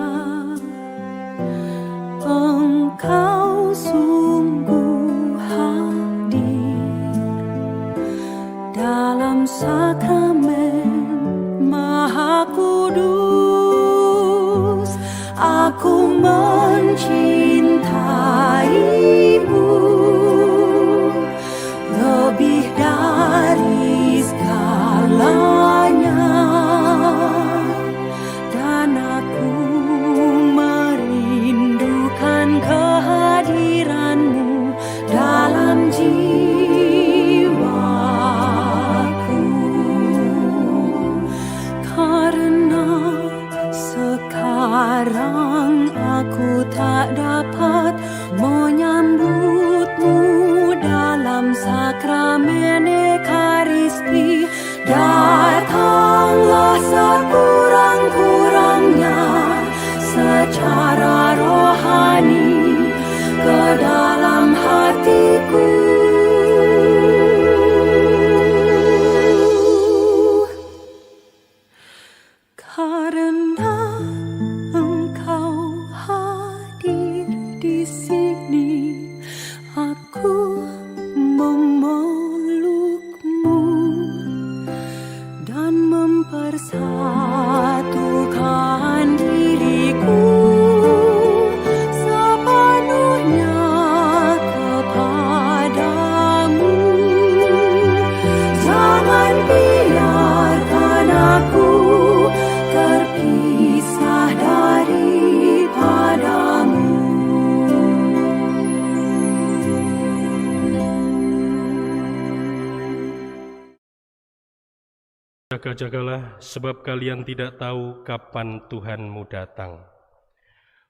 Berjaga-jagalah, sebab kalian tidak tahu kapan Tuhanmu datang.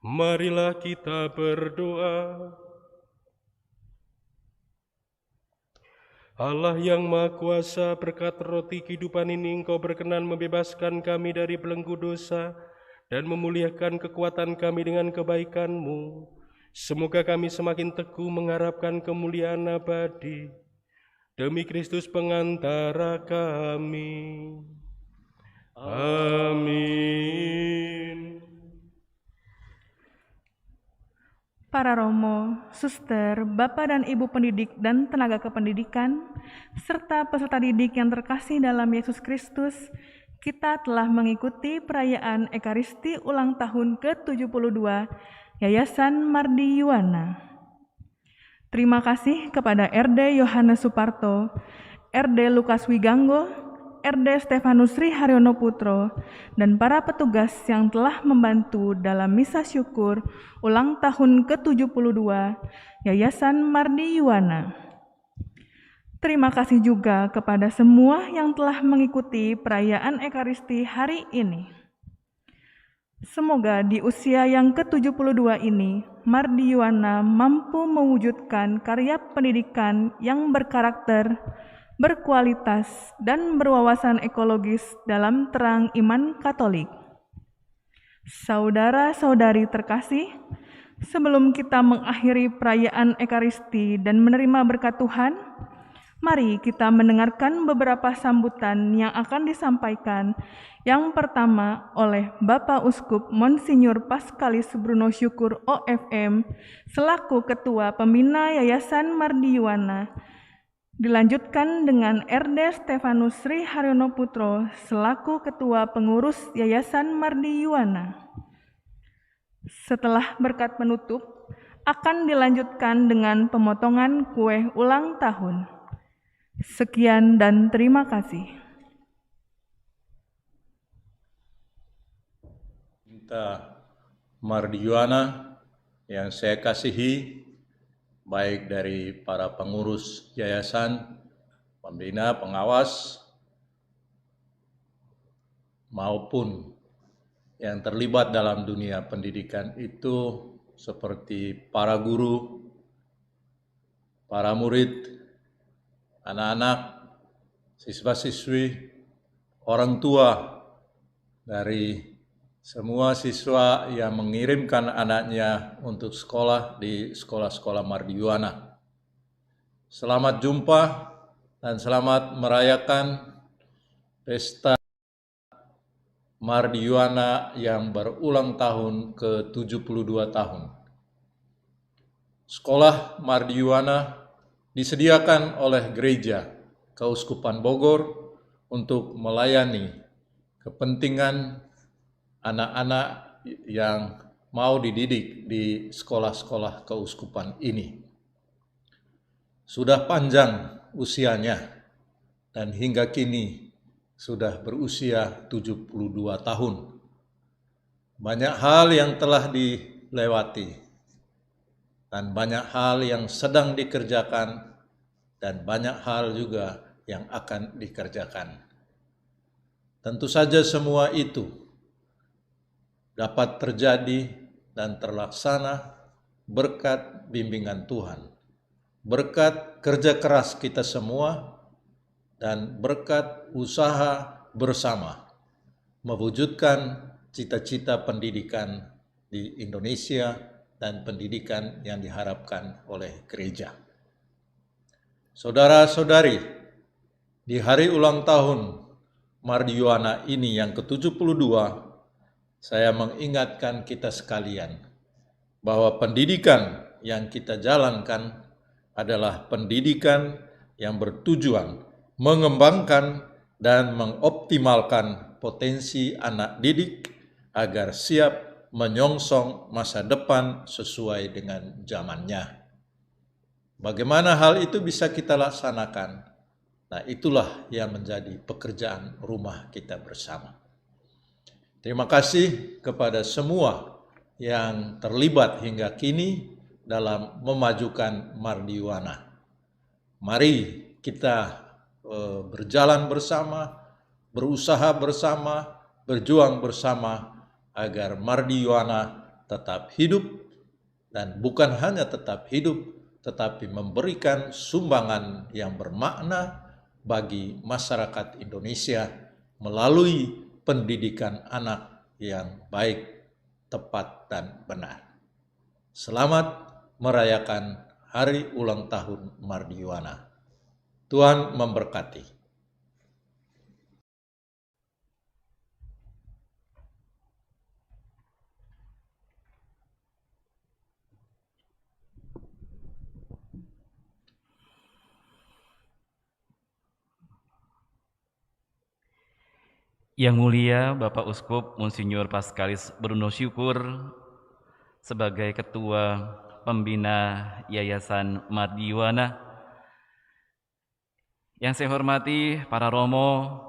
Marilah kita berdoa. Allah yang Maha Kuasa, berkat roti kehidupan ini Engkau berkenan membebaskan kami dari belenggu dosa dan memuliakan kekuatan kami dengan kebaikan-Mu. Semoga kami semakin teguh mengharapkan kemuliaan abadi. Demi Kristus pengantara kami. Amin. Para romo, suster, bapak dan ibu pendidik dan tenaga kependidikan, serta peserta didik yang terkasih dalam Yesus Kristus, kita telah mengikuti perayaan Ekaristi ulang tahun ke-72 Yayasan Mardi Yuwana. Terima kasih kepada RD Yohanes Suparto, RD Lukas Wiganggo, RD Stefanus Sri Haryono Putro, dan para petugas yang telah membantu dalam misa syukur ulang tahun ke-72 Yayasan Mardi Yuwana. Terima kasih juga kepada semua yang telah mengikuti perayaan Ekaristi hari ini. Semoga di usia yang ke-72 ini, Mardi Yuwana mampu mewujudkan karya pendidikan yang berkarakter, berkualitas, dan berwawasan ekologis dalam terang iman Katolik. Saudara-saudari terkasih, sebelum kita mengakhiri perayaan Ekaristi dan menerima berkat Tuhan, mari kita mendengarkan beberapa sambutan yang akan disampaikan. Yang pertama oleh Bapak Uskup Monsinyur Paskalis Bruno Syukur OFM selaku Ketua Pembina Yayasan Mardi Yuwana. Dilanjutkan dengan RD Stefanus Sri Haryono Putro selaku Ketua Pengurus Yayasan Mardi Yuwana. Setelah berkat penutup, akan dilanjutkan dengan pemotongan kue ulang tahun. Sekian dan terima kasih. Kita Mardi Yuwana yang saya kasihi, baik dari para pengurus yayasan, pembina, pengawas, maupun yang terlibat dalam dunia pendidikan itu seperti para guru, para murid, anak-anak, siswa-siswi, orang tua dari semua siswa yang mengirimkan anaknya untuk sekolah di sekolah-sekolah Mardi Yuwana. Selamat jumpa dan selamat merayakan pesta Mardi Yuwana yang berulang tahun ke-72 tahun. Sekolah Mardi Yuwana disediakan oleh Gereja Keuskupan Bogor untuk melayani kepentingan anak-anak yang mau dididik di sekolah-sekolah keuskupan ini. Sudah panjang usianya dan hingga kini sudah berusia 72 tahun. Banyak hal yang telah dilewati dan banyak hal yang sedang dikerjakan dan banyak hal juga yang akan dikerjakan. Tentu saja semua itu dapat terjadi dan terlaksana berkat bimbingan Tuhan, berkat kerja keras kita semua, dan berkat usaha bersama mewujudkan cita-cita pendidikan di Indonesia dan pendidikan yang diharapkan oleh gereja. Saudara-saudari, di hari ulang tahun Mardi Yuwana ini yang ke-72, saya mengingatkan kita sekalian bahwa pendidikan yang kita jalankan adalah pendidikan yang bertujuan mengembangkan dan mengoptimalkan potensi anak didik agar siap menyongsong masa depan sesuai dengan zamannya. Bagaimana hal itu bisa kita laksanakan? Nah, itulah yang menjadi pekerjaan rumah kita bersama. Terima kasih kepada semua yang terlibat hingga kini dalam memajukan Mardi Yuwana. Mari kita berjalan bersama, berusaha bersama, berjuang bersama agar Mardiwana tetap hidup, dan bukan hanya tetap hidup, tetapi memberikan sumbangan yang bermakna bagi masyarakat Indonesia melalui pendidikan anak yang baik, tepat, dan benar. Selamat merayakan Hari Ulang Tahun Mardiwana. Tuhan memberkati. Yang mulia Bapak Uskup Monsinyur Paskalis Bruno Syukur sebagai Ketua Pembina Yayasan Mardiwana, yang saya hormati para Romo,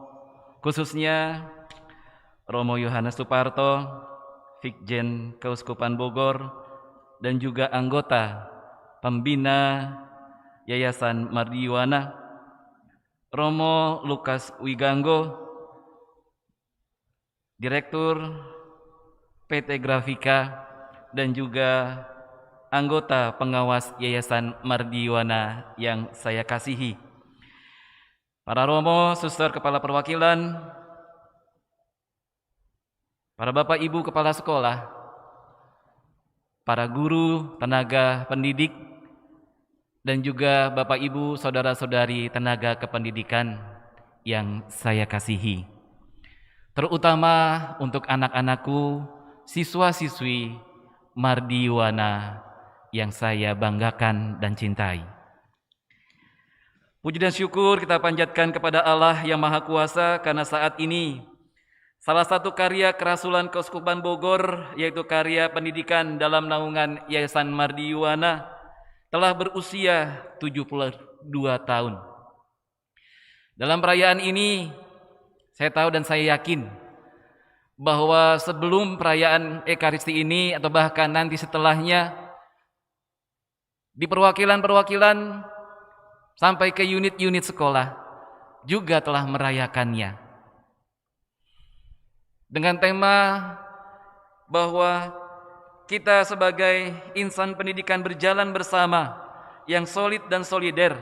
khususnya Romo Yohanes Suparto, Vikjen Keuskupan Bogor, dan juga anggota Pembina Yayasan Mardiwana, Romo Lukas Wiganggo, Direktur PT Grafika, dan juga anggota pengawas Yayasan Mardiwana yang saya kasihi. Para Romo, Suster Kepala Perwakilan, para Bapak Ibu Kepala Sekolah, para guru, tenaga pendidik, dan juga Bapak Ibu, Saudara-saudari tenaga kependidikan yang saya kasihi. Terutama untuk anak-anakku, siswa-siswi Mardiwana yang saya banggakan dan cintai. Puji dan syukur kita panjatkan kepada Allah yang Maha Kuasa karena saat ini salah satu karya kerasulan Keuskupan Bogor, yaitu karya pendidikan dalam naungan Yayasan Mardiwana, telah berusia 72 tahun. Dalam perayaan ini, saya tahu dan saya yakin bahwa sebelum perayaan Ekaristi ini atau bahkan nanti setelahnya, di perwakilan-perwakilan sampai ke unit-unit sekolah juga telah merayakannya. Dengan tema bahwa kita sebagai insan pendidikan berjalan bersama yang solid dan solider,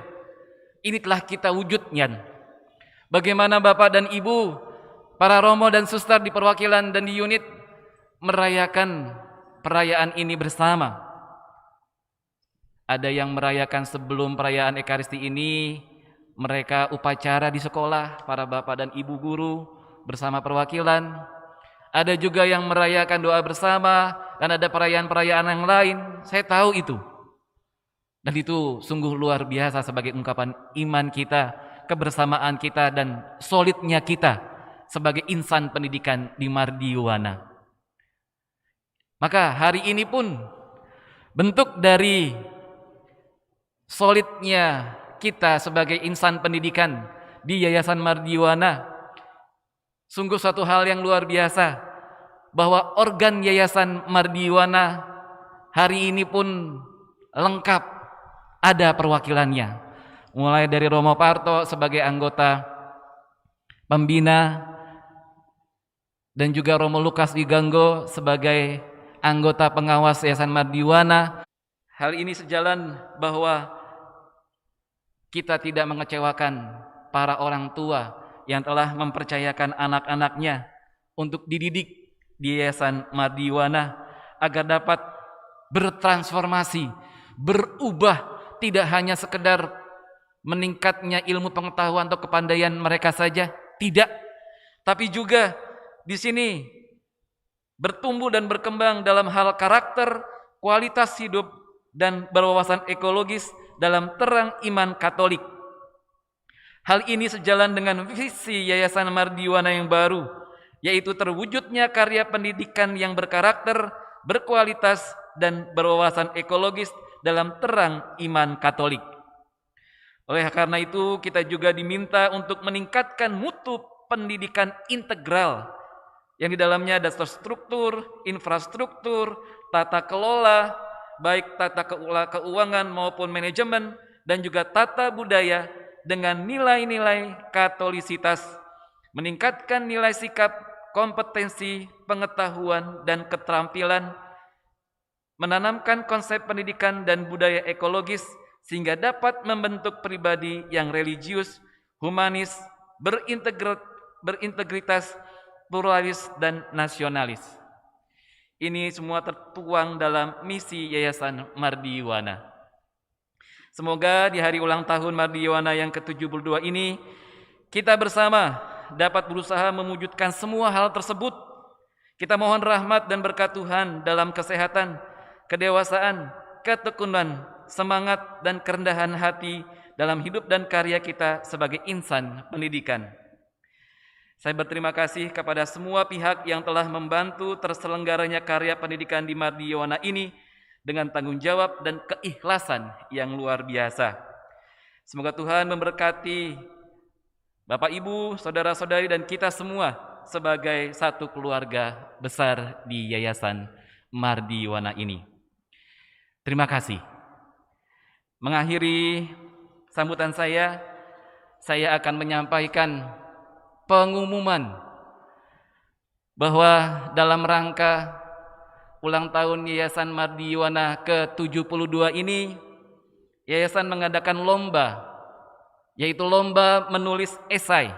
ini telah kita wujudkan. Bagaimana Bapak dan Ibu, para Romo dan Suster di perwakilan dan di unit merayakan perayaan ini bersama. Ada yang merayakan sebelum perayaan Ekaristi ini, mereka upacara di sekolah, para Bapak dan Ibu guru bersama perwakilan. Ada juga yang merayakan doa bersama, dan ada perayaan-perayaan yang lain. Saya tahu itu. Dan itu sungguh luar biasa sebagai ungkapan iman kita, kebersamaan kita, dan solidnya kita sebagai insan pendidikan di Mardiwana. Maka hari ini pun bentuk dari solidnya kita sebagai insan pendidikan di Yayasan Mardiwana, sungguh suatu hal yang luar biasa bahwa organ Yayasan Mardiwana hari ini pun lengkap, ada perwakilannya. Mulai dari Romo Parto sebagai anggota pembina, dan juga Romo Lukas Wiganggo sebagai anggota pengawas Yayasan Mardiwana. Hal ini sejalan bahwa kita tidak mengecewakan para orang tua yang telah mempercayakan anak-anaknya untuk dididik di Yayasan Mardiwana agar dapat bertransformasi, berubah, tidak hanya sekedar meningkatnya ilmu pengetahuan atau kepandaian mereka saja, tidak, tapi juga di sini bertumbuh dan berkembang dalam hal karakter, kualitas hidup, dan berwawasan ekologis dalam terang iman Katolik. Hal ini sejalan dengan visi Yayasan Mardiwana yang baru, yaitu terwujudnya karya pendidikan yang berkarakter, berkualitas, dan berwawasan ekologis dalam terang iman Katolik. Oleh karena itu, kita juga diminta untuk meningkatkan mutu pendidikan integral yang di dalamnya ada struktur, infrastruktur, tata kelola, baik tata keuangan maupun manajemen, dan juga tata budaya dengan nilai-nilai katolisitas meningkatkan nilai sikap, kompetensi, pengetahuan, dan keterampilan, menanamkan konsep pendidikan dan budaya ekologis sehingga dapat membentuk pribadi yang religius, humanis, berintegritas, pluralis, dan nasionalis. Ini semua tertuang dalam misi Yayasan Mardiwana. Semoga di hari ulang tahun Mardiwana yang ke-72 ini, kita bersama dapat berusaha mewujudkan semua hal tersebut. Kita mohon rahmat dan berkat Tuhan dalam kesehatan, kedewasaan, ketekunan, semangat, dan kerendahan hati dalam hidup dan karya kita sebagai insan pendidikan. Saya berterima kasih kepada semua pihak yang telah membantu terselenggaranya karya pendidikan di Mardiwana ini dengan tanggung jawab dan keikhlasan yang luar biasa. Semoga Tuhan memberkati Bapak, Ibu, saudara-saudari, dan kita semua sebagai satu keluarga besar di Yayasan Mardiwana ini. Terima kasih. Mengakhiri sambutan saya akan menyampaikan pengumuman bahwa dalam rangka ulang tahun Yayasan Mardiwana ke-72 ini, Yayasan mengadakan lomba, yaitu lomba menulis esai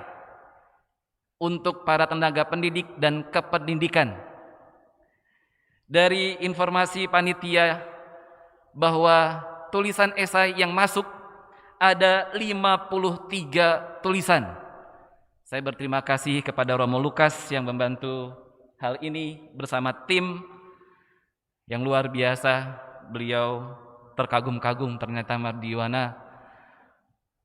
untuk para tenaga pendidik dan kependidikan. Dari informasi panitia bahwa tulisan esai yang masuk ada 53 tulisan. Saya berterima kasih kepada Romo Lukas yang membantu hal ini bersama tim yang luar biasa. Beliau terkagum-kagum, ternyata Mardiwana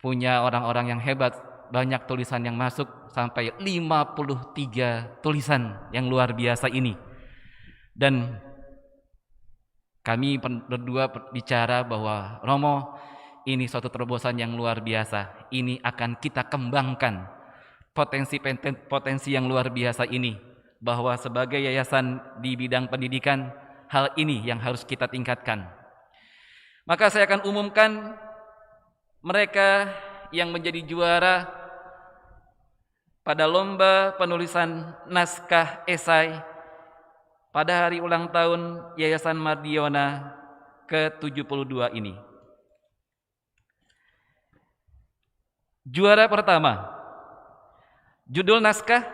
punya orang-orang yang hebat, banyak tulisan yang masuk sampai 53 tulisan yang luar biasa ini. Dan kami berdua bicara bahwa Romo, ini suatu terobosan yang luar biasa. Ini akan kita kembangkan potensi yang luar biasa ini, bahwa sebagai yayasan di bidang pendidikan, hal ini yang harus kita tingkatkan. Maka saya akan umumkan mereka yang menjadi juara pada lomba penulisan naskah esai pada hari ulang tahun Yayasan Mardiwana ke-72 ini. Juara pertama, judul naskah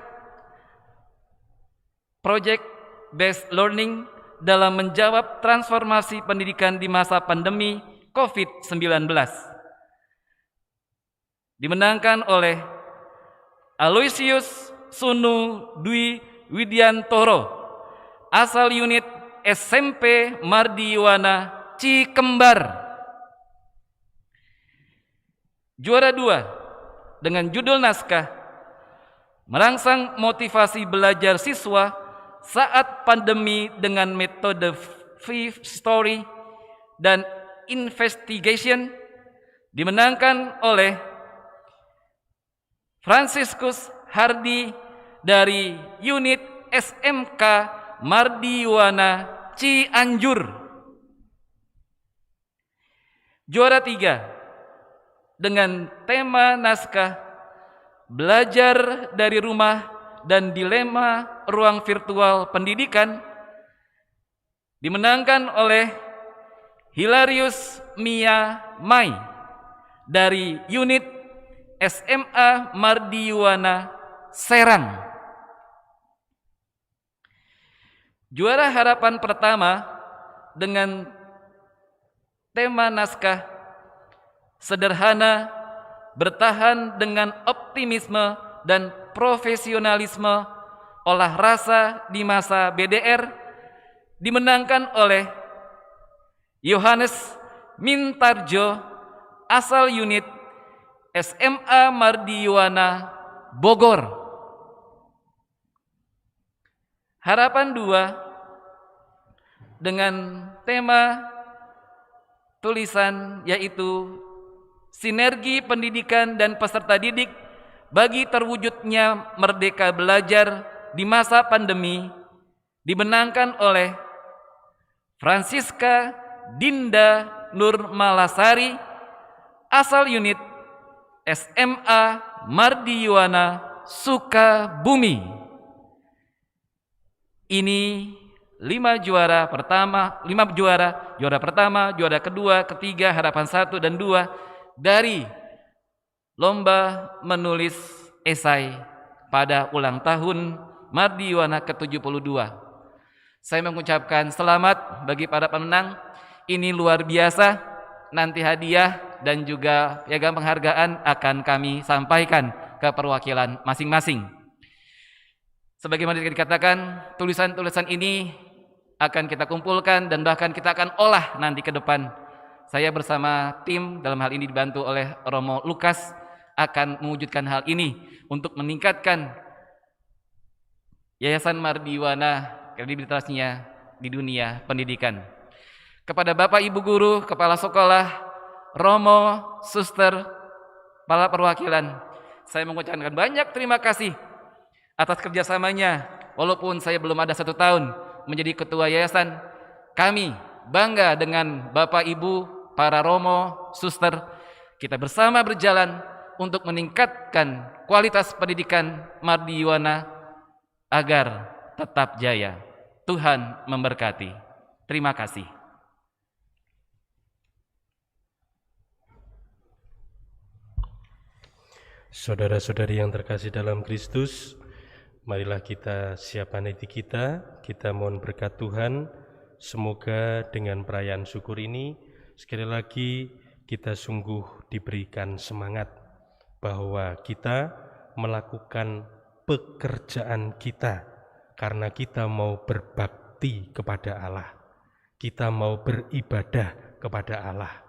Project Based Learning dalam menjawab transformasi pendidikan di masa pandemi COVID-19. Dimenangkan oleh Aloysius Sunu Dwi Widiantoro, asal unit SMP Mardiwana Cikembar. Juara 2 dengan judul naskah Merangsang Motivasi Belajar Siswa Saat Pandemi dengan Metode Fifth Story dan Investigation, dimenangkan oleh Franciscus Hardy dari unit SMK Mardiwana Cianjur. Juara 3 dengan tema naskah Belajar dari Rumah dan Dilema Ruang Virtual Pendidikan, dimenangkan oleh Hilarius Mia Mai dari unit SMA Mardiwana Serang. Juara harapan pertama dengan tema naskah Sederhana, Bertahan dengan Optimisme dan Profesionalisme Olah Rasa di Masa BDR, dimenangkan oleh Yohanes Mintarjo, asal unit SMA Mardiwana Bogor. Harapan 2 dengan tema tulisan yaitu Sinergi Pendidikan dan Peserta Didik bagi terwujudnya Merdeka Belajar di masa pandemi, dimenangkan oleh Francisca Dinda Nurmalasari, asal unit SMA Mardiwana Sukabumi. Ini 5 juara pertama, juara kedua, ketiga, harapan 1 dan 2 dari lomba menulis esai pada ulang tahun Mardiwana ke-72. Saya mengucapkan selamat bagi para pemenang. Ini luar biasa. Nanti hadiah dan juga piagam penghargaan akan kami sampaikan ke perwakilan masing-masing. Sebagaimana dikatakan, tulisan-tulisan ini akan kita kumpulkan dan bahkan kita akan olah nanti ke depan. Saya bersama tim, dalam hal ini dibantu oleh Romo Lukas, akan mewujudkan hal ini untuk meningkatkan Yayasan Mardiwana kredibilitasnya di dunia pendidikan. Kepada Bapak Ibu Guru, Kepala Sekolah, Romo, Suster, kepala perwakilan, saya mengucapkan banyak terima kasih atas kerjasamanya. Walaupun saya belum ada 1 tahun menjadi ketua yayasan, kami bangga dengan Bapak Ibu, para Romo, Suster. Kita bersama berjalan untuk meningkatkan kualitas pendidikan Mardiwana agar tetap jaya. Tuhan memberkati. Terima kasih. Saudara-saudari yang terkasih dalam Kristus, marilah kita siapkan hati kita mohon berkat Tuhan. Semoga dengan perayaan syukur ini, sekali lagi kita sungguh diberikan semangat bahwa kita melakukan pekerjaan kita karena kita mau berbakti kepada Allah, kita mau beribadah kepada Allah.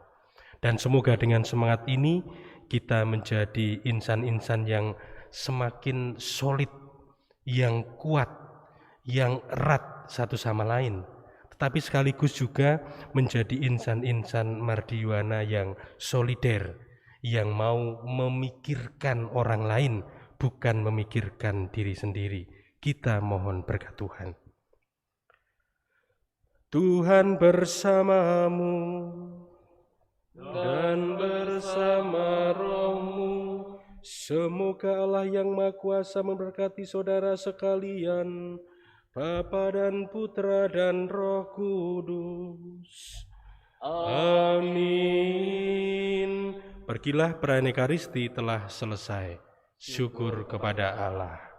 Dan semoga dengan semangat ini kita menjadi insan-insan yang semakin solid, yang kuat, yang erat satu sama lain, tetapi sekaligus juga menjadi insan-insan Mardiwana yang solider, yang mau memikirkan orang lain, bukan memikirkan diri sendiri. Kita mohon berkat Tuhan. Tuhan bersamamu dan bersama rohmu. Semoga Allah yang Maha Kuasa memberkati saudara sekalian, Bapa dan Putra dan Roh Kudus. Amin. Pergilah, perayaan Ekaristi telah selesai. Syukur kepada Allah.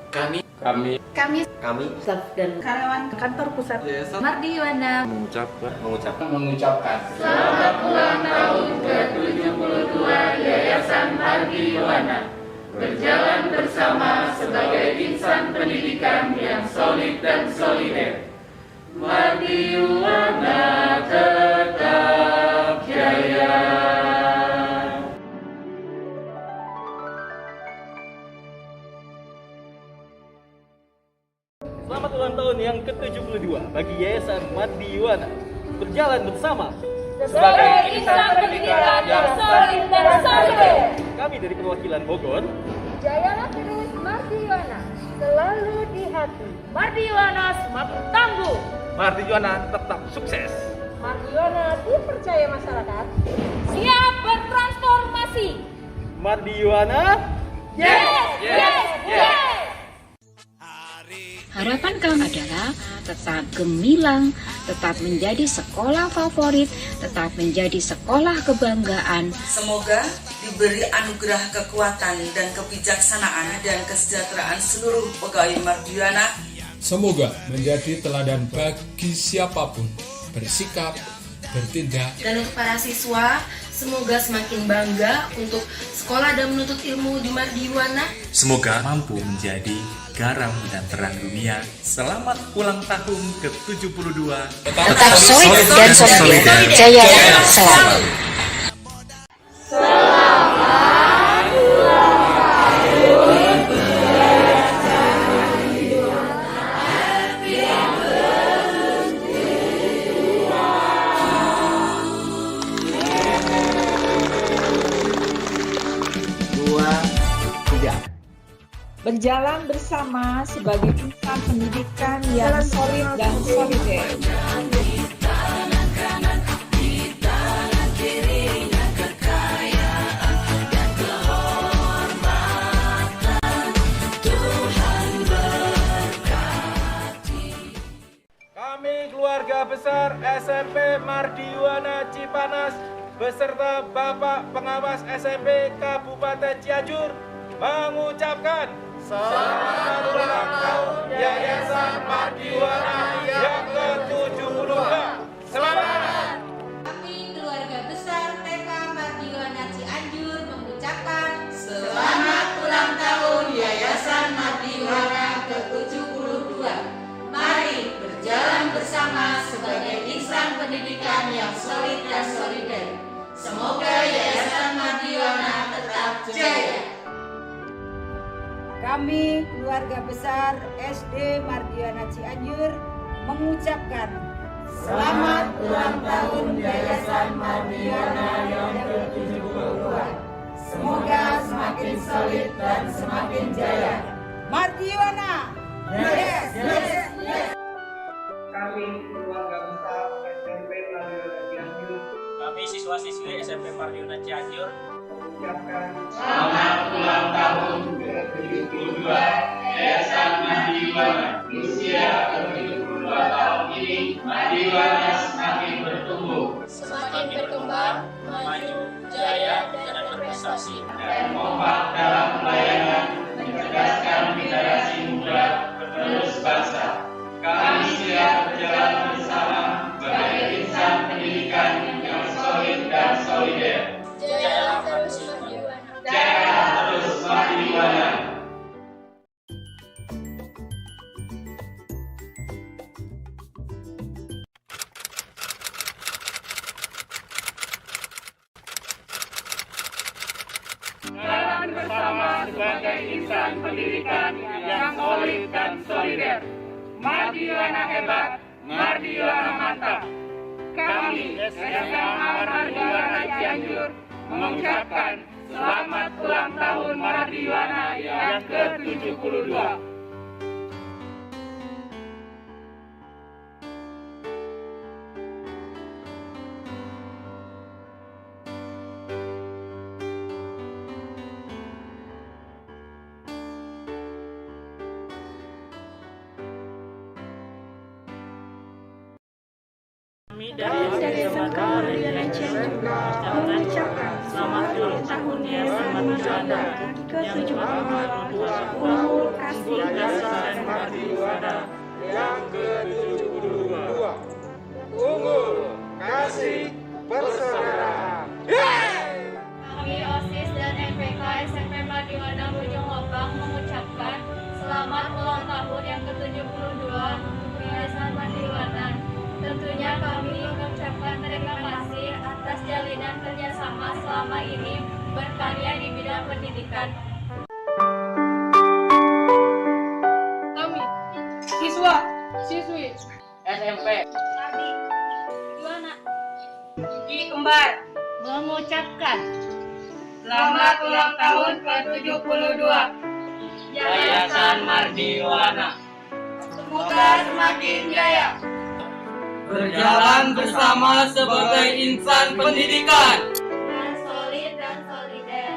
Kami staf dan karyawan kantor pusat Mardiwana mengucapkan selamat ulang tahun ke-72 Yayasan Mardiwana, berjalan bersama sebagai insan pendidikan yang solid dan solider. Mardiwana tetap jaya. Selamat ulang tahun yang ke-72 bagi Yayasan Mardiwana, berjalan bersama Sebagai insan pendidikan yang solid dan solider. Kami dari perwakilan Bogor. Jayalah terus Mardiwana, selalu di hati. Mardiwana semakin tangguh. Mardiwana tetap sukses. Mardiwana dipercaya masyarakat. Siap bertransformasi. Mardiwana, Yes, yes, yes. Harapan kami adalah tetap gemilang, tetap menjadi sekolah favorit, tetap menjadi sekolah kebanggaan. Semoga diberi anugerah kekuatan dan kebijaksanaan dan kesejahteraan seluruh pegawai Mardiwana. Semoga menjadi teladan bagi siapapun, bersikap, bertindak. Dan untuk para siswa, semoga semakin bangga untuk sekolah dan menuntut ilmu di Mardiwana. Semoga mampu menjadi garam dan terang dunia. Selamat ulang tahun ke-72. Tetap solid dan solider. Jaya selalu. Berjalan bersama sebagai insan pendidikan yang solid dan solider. kami keluarga besar SMP Mardiwana Cipanas beserta Bapak Pengawas SMP Kabupaten Cianjur mengucapkan selamat ulang tahun Yayasan Mardiwana yang ke-72. Selamat! Kami keluarga besar TK Mardiwana Cianjur mengucapkan selamat ulang tahun Yayasan Mardiwana ke-72. Mari berjalan bersama sebagai insan pendidikan yang solid dan solider. Semoga Yayasan Mardiwana tetap jaya. Kami keluarga besar SD Mardiwana Cianjur mengucapkan selamat ulang tahun Yayasan Mardiwana yang ke-72. Semoga semakin solid dan semakin jaya. Mardiwana! Yes, yes, yes. Kami keluarga besar SMP Mardiwana Cianjur. Kami siswa-siswi SMP Mardiwana Cianjur mengucapkan selamat ulang tahun ke-72 Yayasan Mardiwana. Usia ke-72 tahun ini, Mardiwana semakin bertumbuh, Semakin berkembang, maju, jaya, dan berprestasi. dan kompak dalam pelayanan, mencerdaskan generasi muda, penerus bangsa. Kami siap berjalan bersama sebagai insan pendidikan yang solid dan solider. Jaya terus Mardiwana. Jaya terus Mardiwana. Jalan bersama sebagai insan pendidikan yang solid dan solider. Mardiwana hebat, Mardiwana mantap. Kami SMA Mardiwana Cianjur mengucapkan selamat ulang tahun Mardiwana yang ke-72. Kami dari SMA Mardiwana Cianjur mengucapkan selamat ulang tahun Yayasan Mardiwana yang ke-72. Umur kasih yang ke-72. Unggul, kasih, persaudaraan. Kami OSIS dan MPK SMP Madiwana Bojong Lobang mengucapkan selamat ulang tahun yang ke-72 untuk Yayasan Madiwana. Tentunya kami mengucapkan terima kasih atas jalinan kerjasama selama ini berkarya di bidang pendidikan. Kami, siswa, siswi, SMP Madiwana Ki Kembar, mengucapkan selamat ulang tahun ke-72. Yayasan Madiwana. Semoga semakin jaya. Berjalan bersama sebagai insan pendidikan. dan solid dan solider.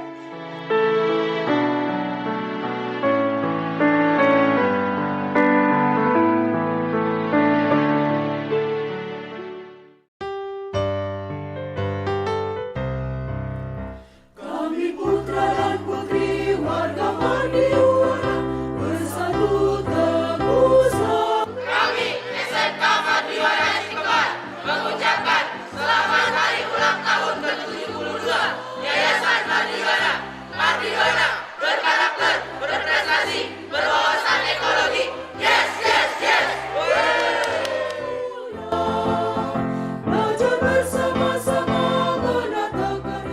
Kami putra dan putri warga Madiwana bersatu teguh sama. Kami SMK Madiwana Istiqomah mengucapkan selamat hari ulang tahun ke-72 Yayasan Madiwana. Madiwana berkarakter, berprestasi, berwawasan ekologi. Yes, yes, yes. Belajar bersama-sama menatapkan.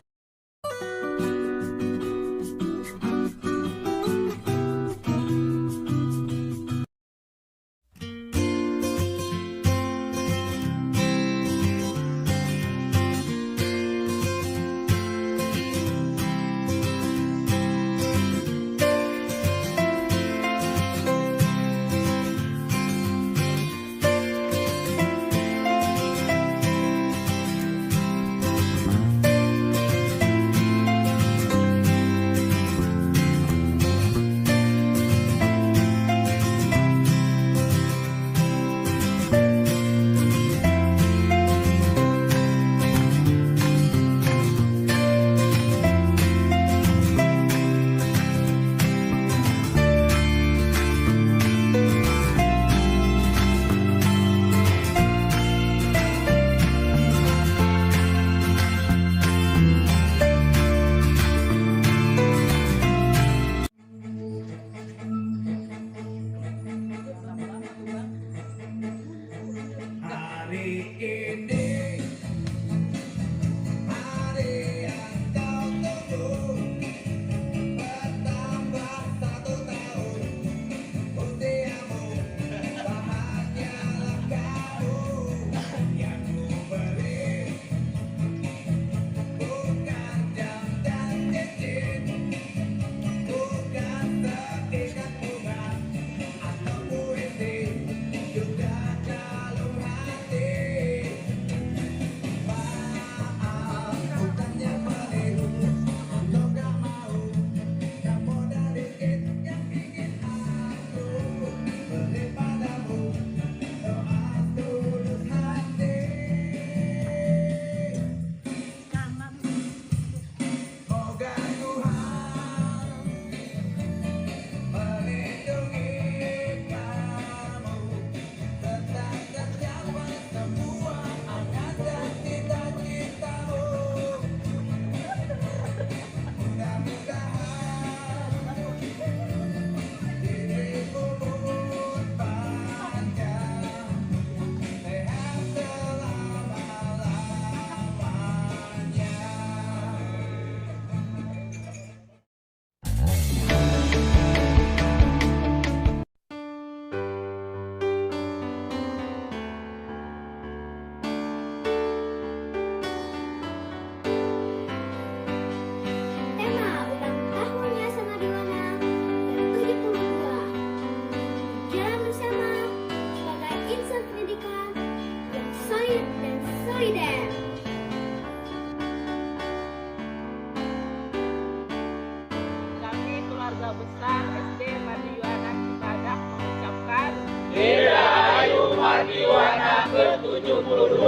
Madiwana ke-72.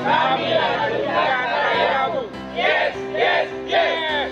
Kami lanjutkan karyamu. Yes, yes, yes.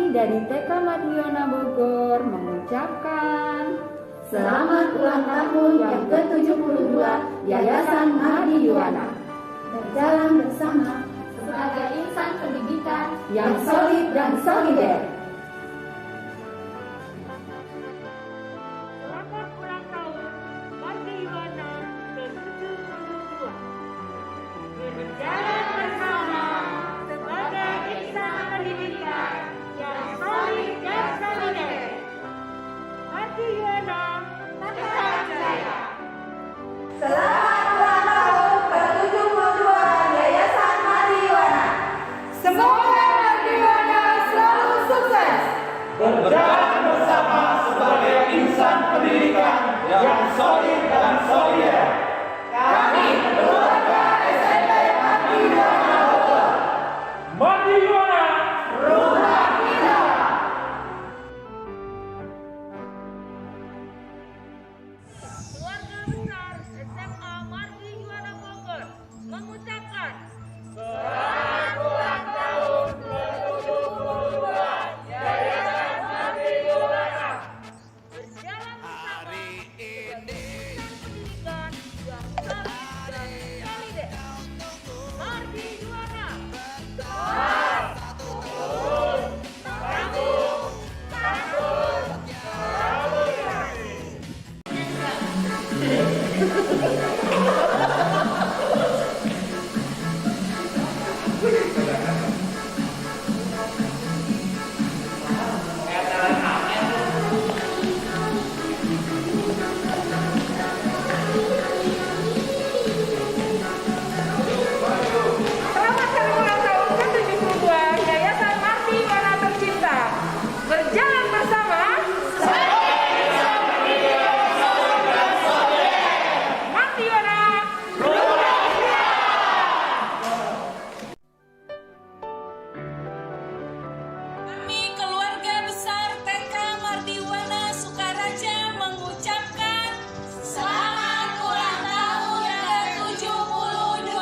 Kami dari TK Mardiwana Bogor mengucapkan selamat ulang tahun yang ke-72 Yayasan Mardiwana. Berjalan bersama sebagai insan pendidikan yang solid dan solider. Selamat ulang tahun Mardiwana ke-72. Berjalan bersama sebagai insan pendidikan yang solid dan solider. Mardiwana tetap jaya. Selamat ulang tahun ke-72 Yayasan Mardiwana. Semoga Mardiwana selalu sukses. Berjalan bersama sebagai insan pendidikan yang solid dan solider. Kami keluarga SMP Mardiwana Bogor. Mardiwana, rumah kita. Keluarga besar SMA Mardiwana Bogor mengucapkan selamat ulang tahun ke-72 Yayasan Mardiwana. Berjalan bersama sebagai pendidikan yang solid dan solider. Mardiwana, kuat, tangguh, tangguh, tangguh, solider. Selamat hari ulang tahun ke-72 Yayasan Mardiwana tercinta. Berjalan bersama Mardiwana. Kami keluarga besar TK Mardiwana Sukaraja mengucapkan selamat ulang tahun ke-72.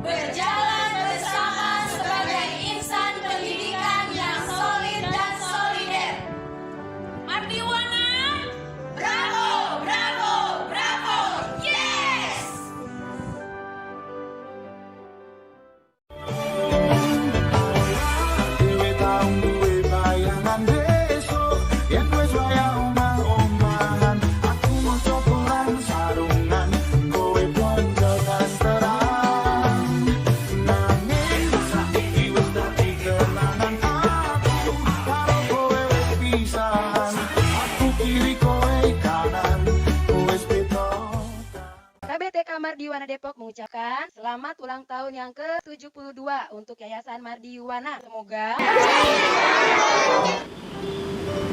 Berjalan bersama sebagai insan pendidikan yang solid dan solider. Mardiwana, bravo, bravo, bravo, yes! Dewe tahu duwe bayangan besok, yen wis wayah omah-omahan. Aku mau cokolan sarungan, kowe ponjokan terang. Nanging saiki wis dadi kenangan aku karo kowe wis pisahan. Aku kiri kowe kanan, kowe wis beda. KBTK Mardiwana Depok mengucapkan selamat ulang tahun yang ke-72 untuk Yayasan Mardiwana. Semoga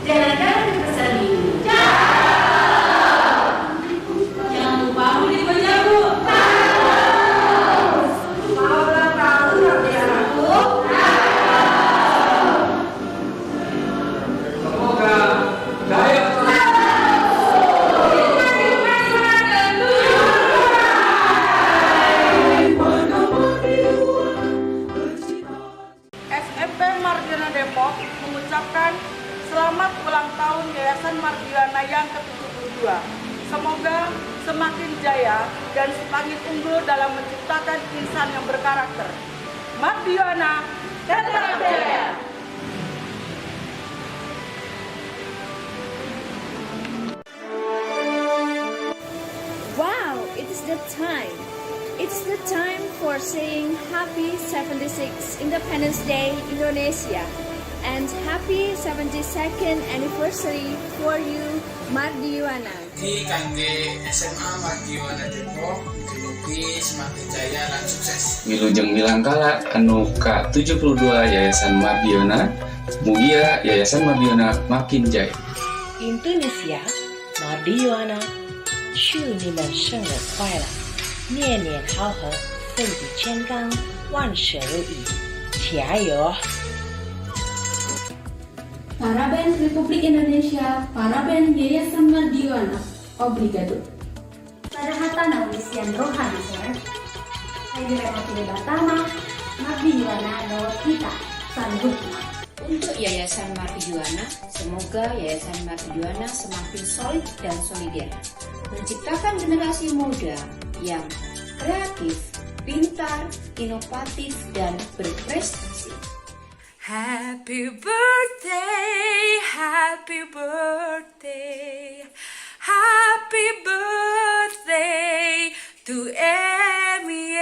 Jangan pesan ibu. Jangan lupa beli penjabu. Mau ulang tahun Mardiwanaku. Semoga jaya. SMP Mardiwana Depok mengucapkan selamat ulang tahun Yayasan Mardiwana yang ke-72. Semoga semakin jaya dan semakin unggul dalam menciptakan insan yang berkarakter. Mardiwana tetap jaya. Wow, it's the time. It's the time for saying Happy 76 Independence Day Indonesia and Happy 72nd Anniversary for you Mardiwana. Ini kangge SMA Mardiwana Depok, mugi-mugi semakin jaya dan sukses. Wilujeng milangkala anu ke-72 Yayasan Mardiwana, mugia Yayasan Mardiwana makin jaya. Indonesia Mardiwana 祝你们生日快乐，年年好合，身体健康，万事如意，加油！ Paraben Republik Indonesia, Paraben Yayasan Mardiwana, Obrigado. Sarahatan Awisian Rohani Sir. Saya Direktur Batama, Mardiwana Nawat kita, Sanggupna. Untuk Yayasan Mardiwana, semoga Yayasan Mardiwana semakin solid dan solider, menciptakan generasi muda yang kreatif, pintar, inovatif, dan berprestasi. Happy birthday, happy birthday, happy birthday to Emie.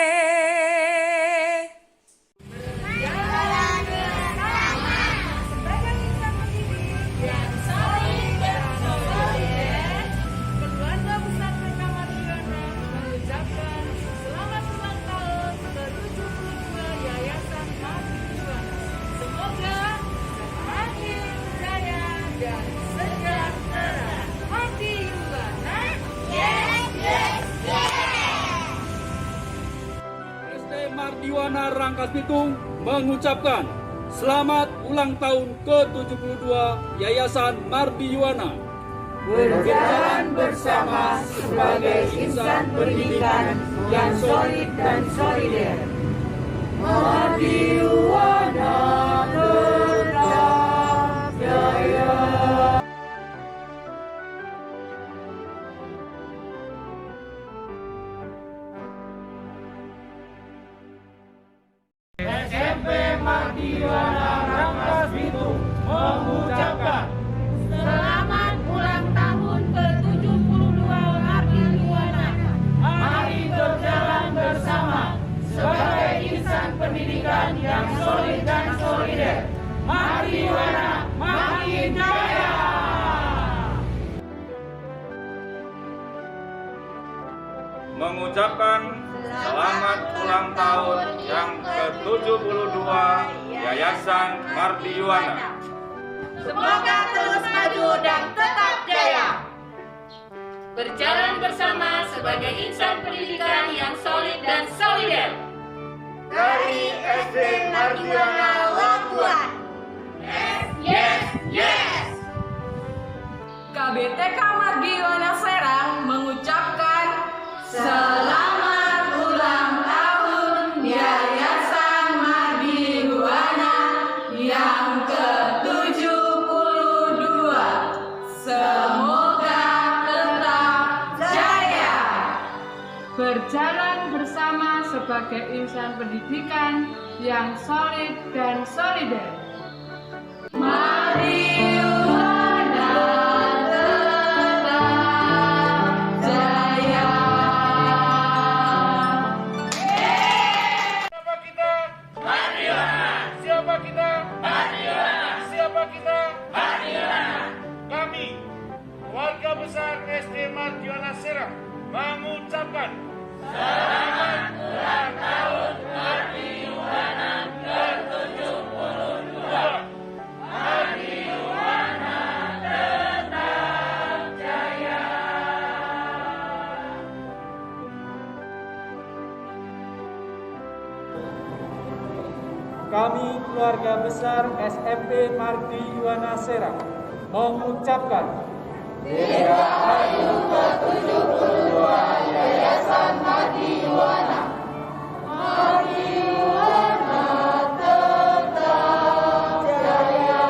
Mardiwana Rangkas Bitung mengucapkan selamat ulang tahun ke-72 Yayasan Mardiwana. Berjalan bersama sebagai insan pendidikan yang solid dan solider. Mardiwana tetap jaya. SMP Mardiwana Rangkas Bitung mengucapkan Selamat ulang tahun ke-72 Mardiwana. mari berjalan bersama sebagai insan pendidikan yang solid dan solider. Mardiwana makin jaya. Mengucapkan selamat ulang tahun yang ke-72 Yayasan Mardiwana. Semoga terus maju dan tetap jaya. Berjalan bersama sebagai insan pendidikan yang solid dan solider. Dari SD Mardiwana Labuan. Yes, yes. KBTK Mardiwana Serang mengucapkan selamat ulang tahun Yayasan Mardiwana yang ke-72. Semoga tetap jaya. Berjalan bersama sebagai insan pendidikan yang solid dan solider. Mardiwana tetap jaya. Siapa kita? Mardiwana. Siapa kita? Mardiwana. Siapa kita? Mardiwana. Kami, keluarga besar SD Mardiwana Serang, mengucapkan selamat ulang tahun Mardiwana ke-72. Mardiwana tetap jaya. Kami keluarga besar SMP Mardiwana Serang mengucapkan Dirgahayu ke-72 Yayasan Mardiwana. Mardiwana tetap jaya.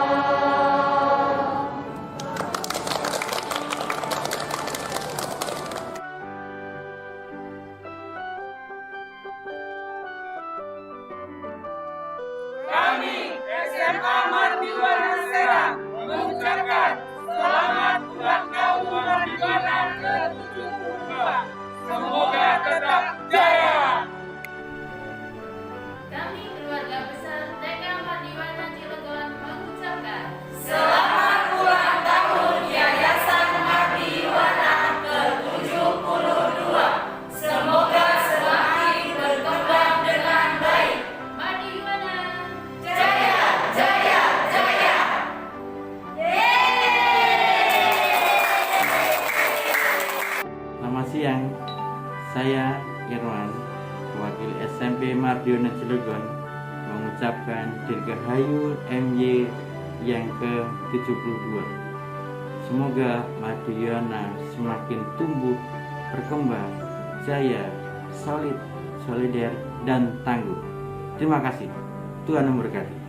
Kami SMA Mardiwana Serang mengucapkan selamat ulang tahun Mardiwana ke-72. Semoga tetap jaya. Kami keluarga besar TK Mardiwana Cilegon mengucapkan Selamat ulang tahun Yayasan Mardiwana ke-72. Semoga semakin berkembang dengan baik. Mardiwana Jaya, jaya, jaya. Selamat siang, saya Irwan, wakil SMP Mardiwana Cilegon, mengucapkan Dirgahayu MY yang ke-72. Semoga Mardiwana semakin tumbuh, berkembang, jaya, solid, solider, dan tangguh. Terima kasih. Tuhan memberkati.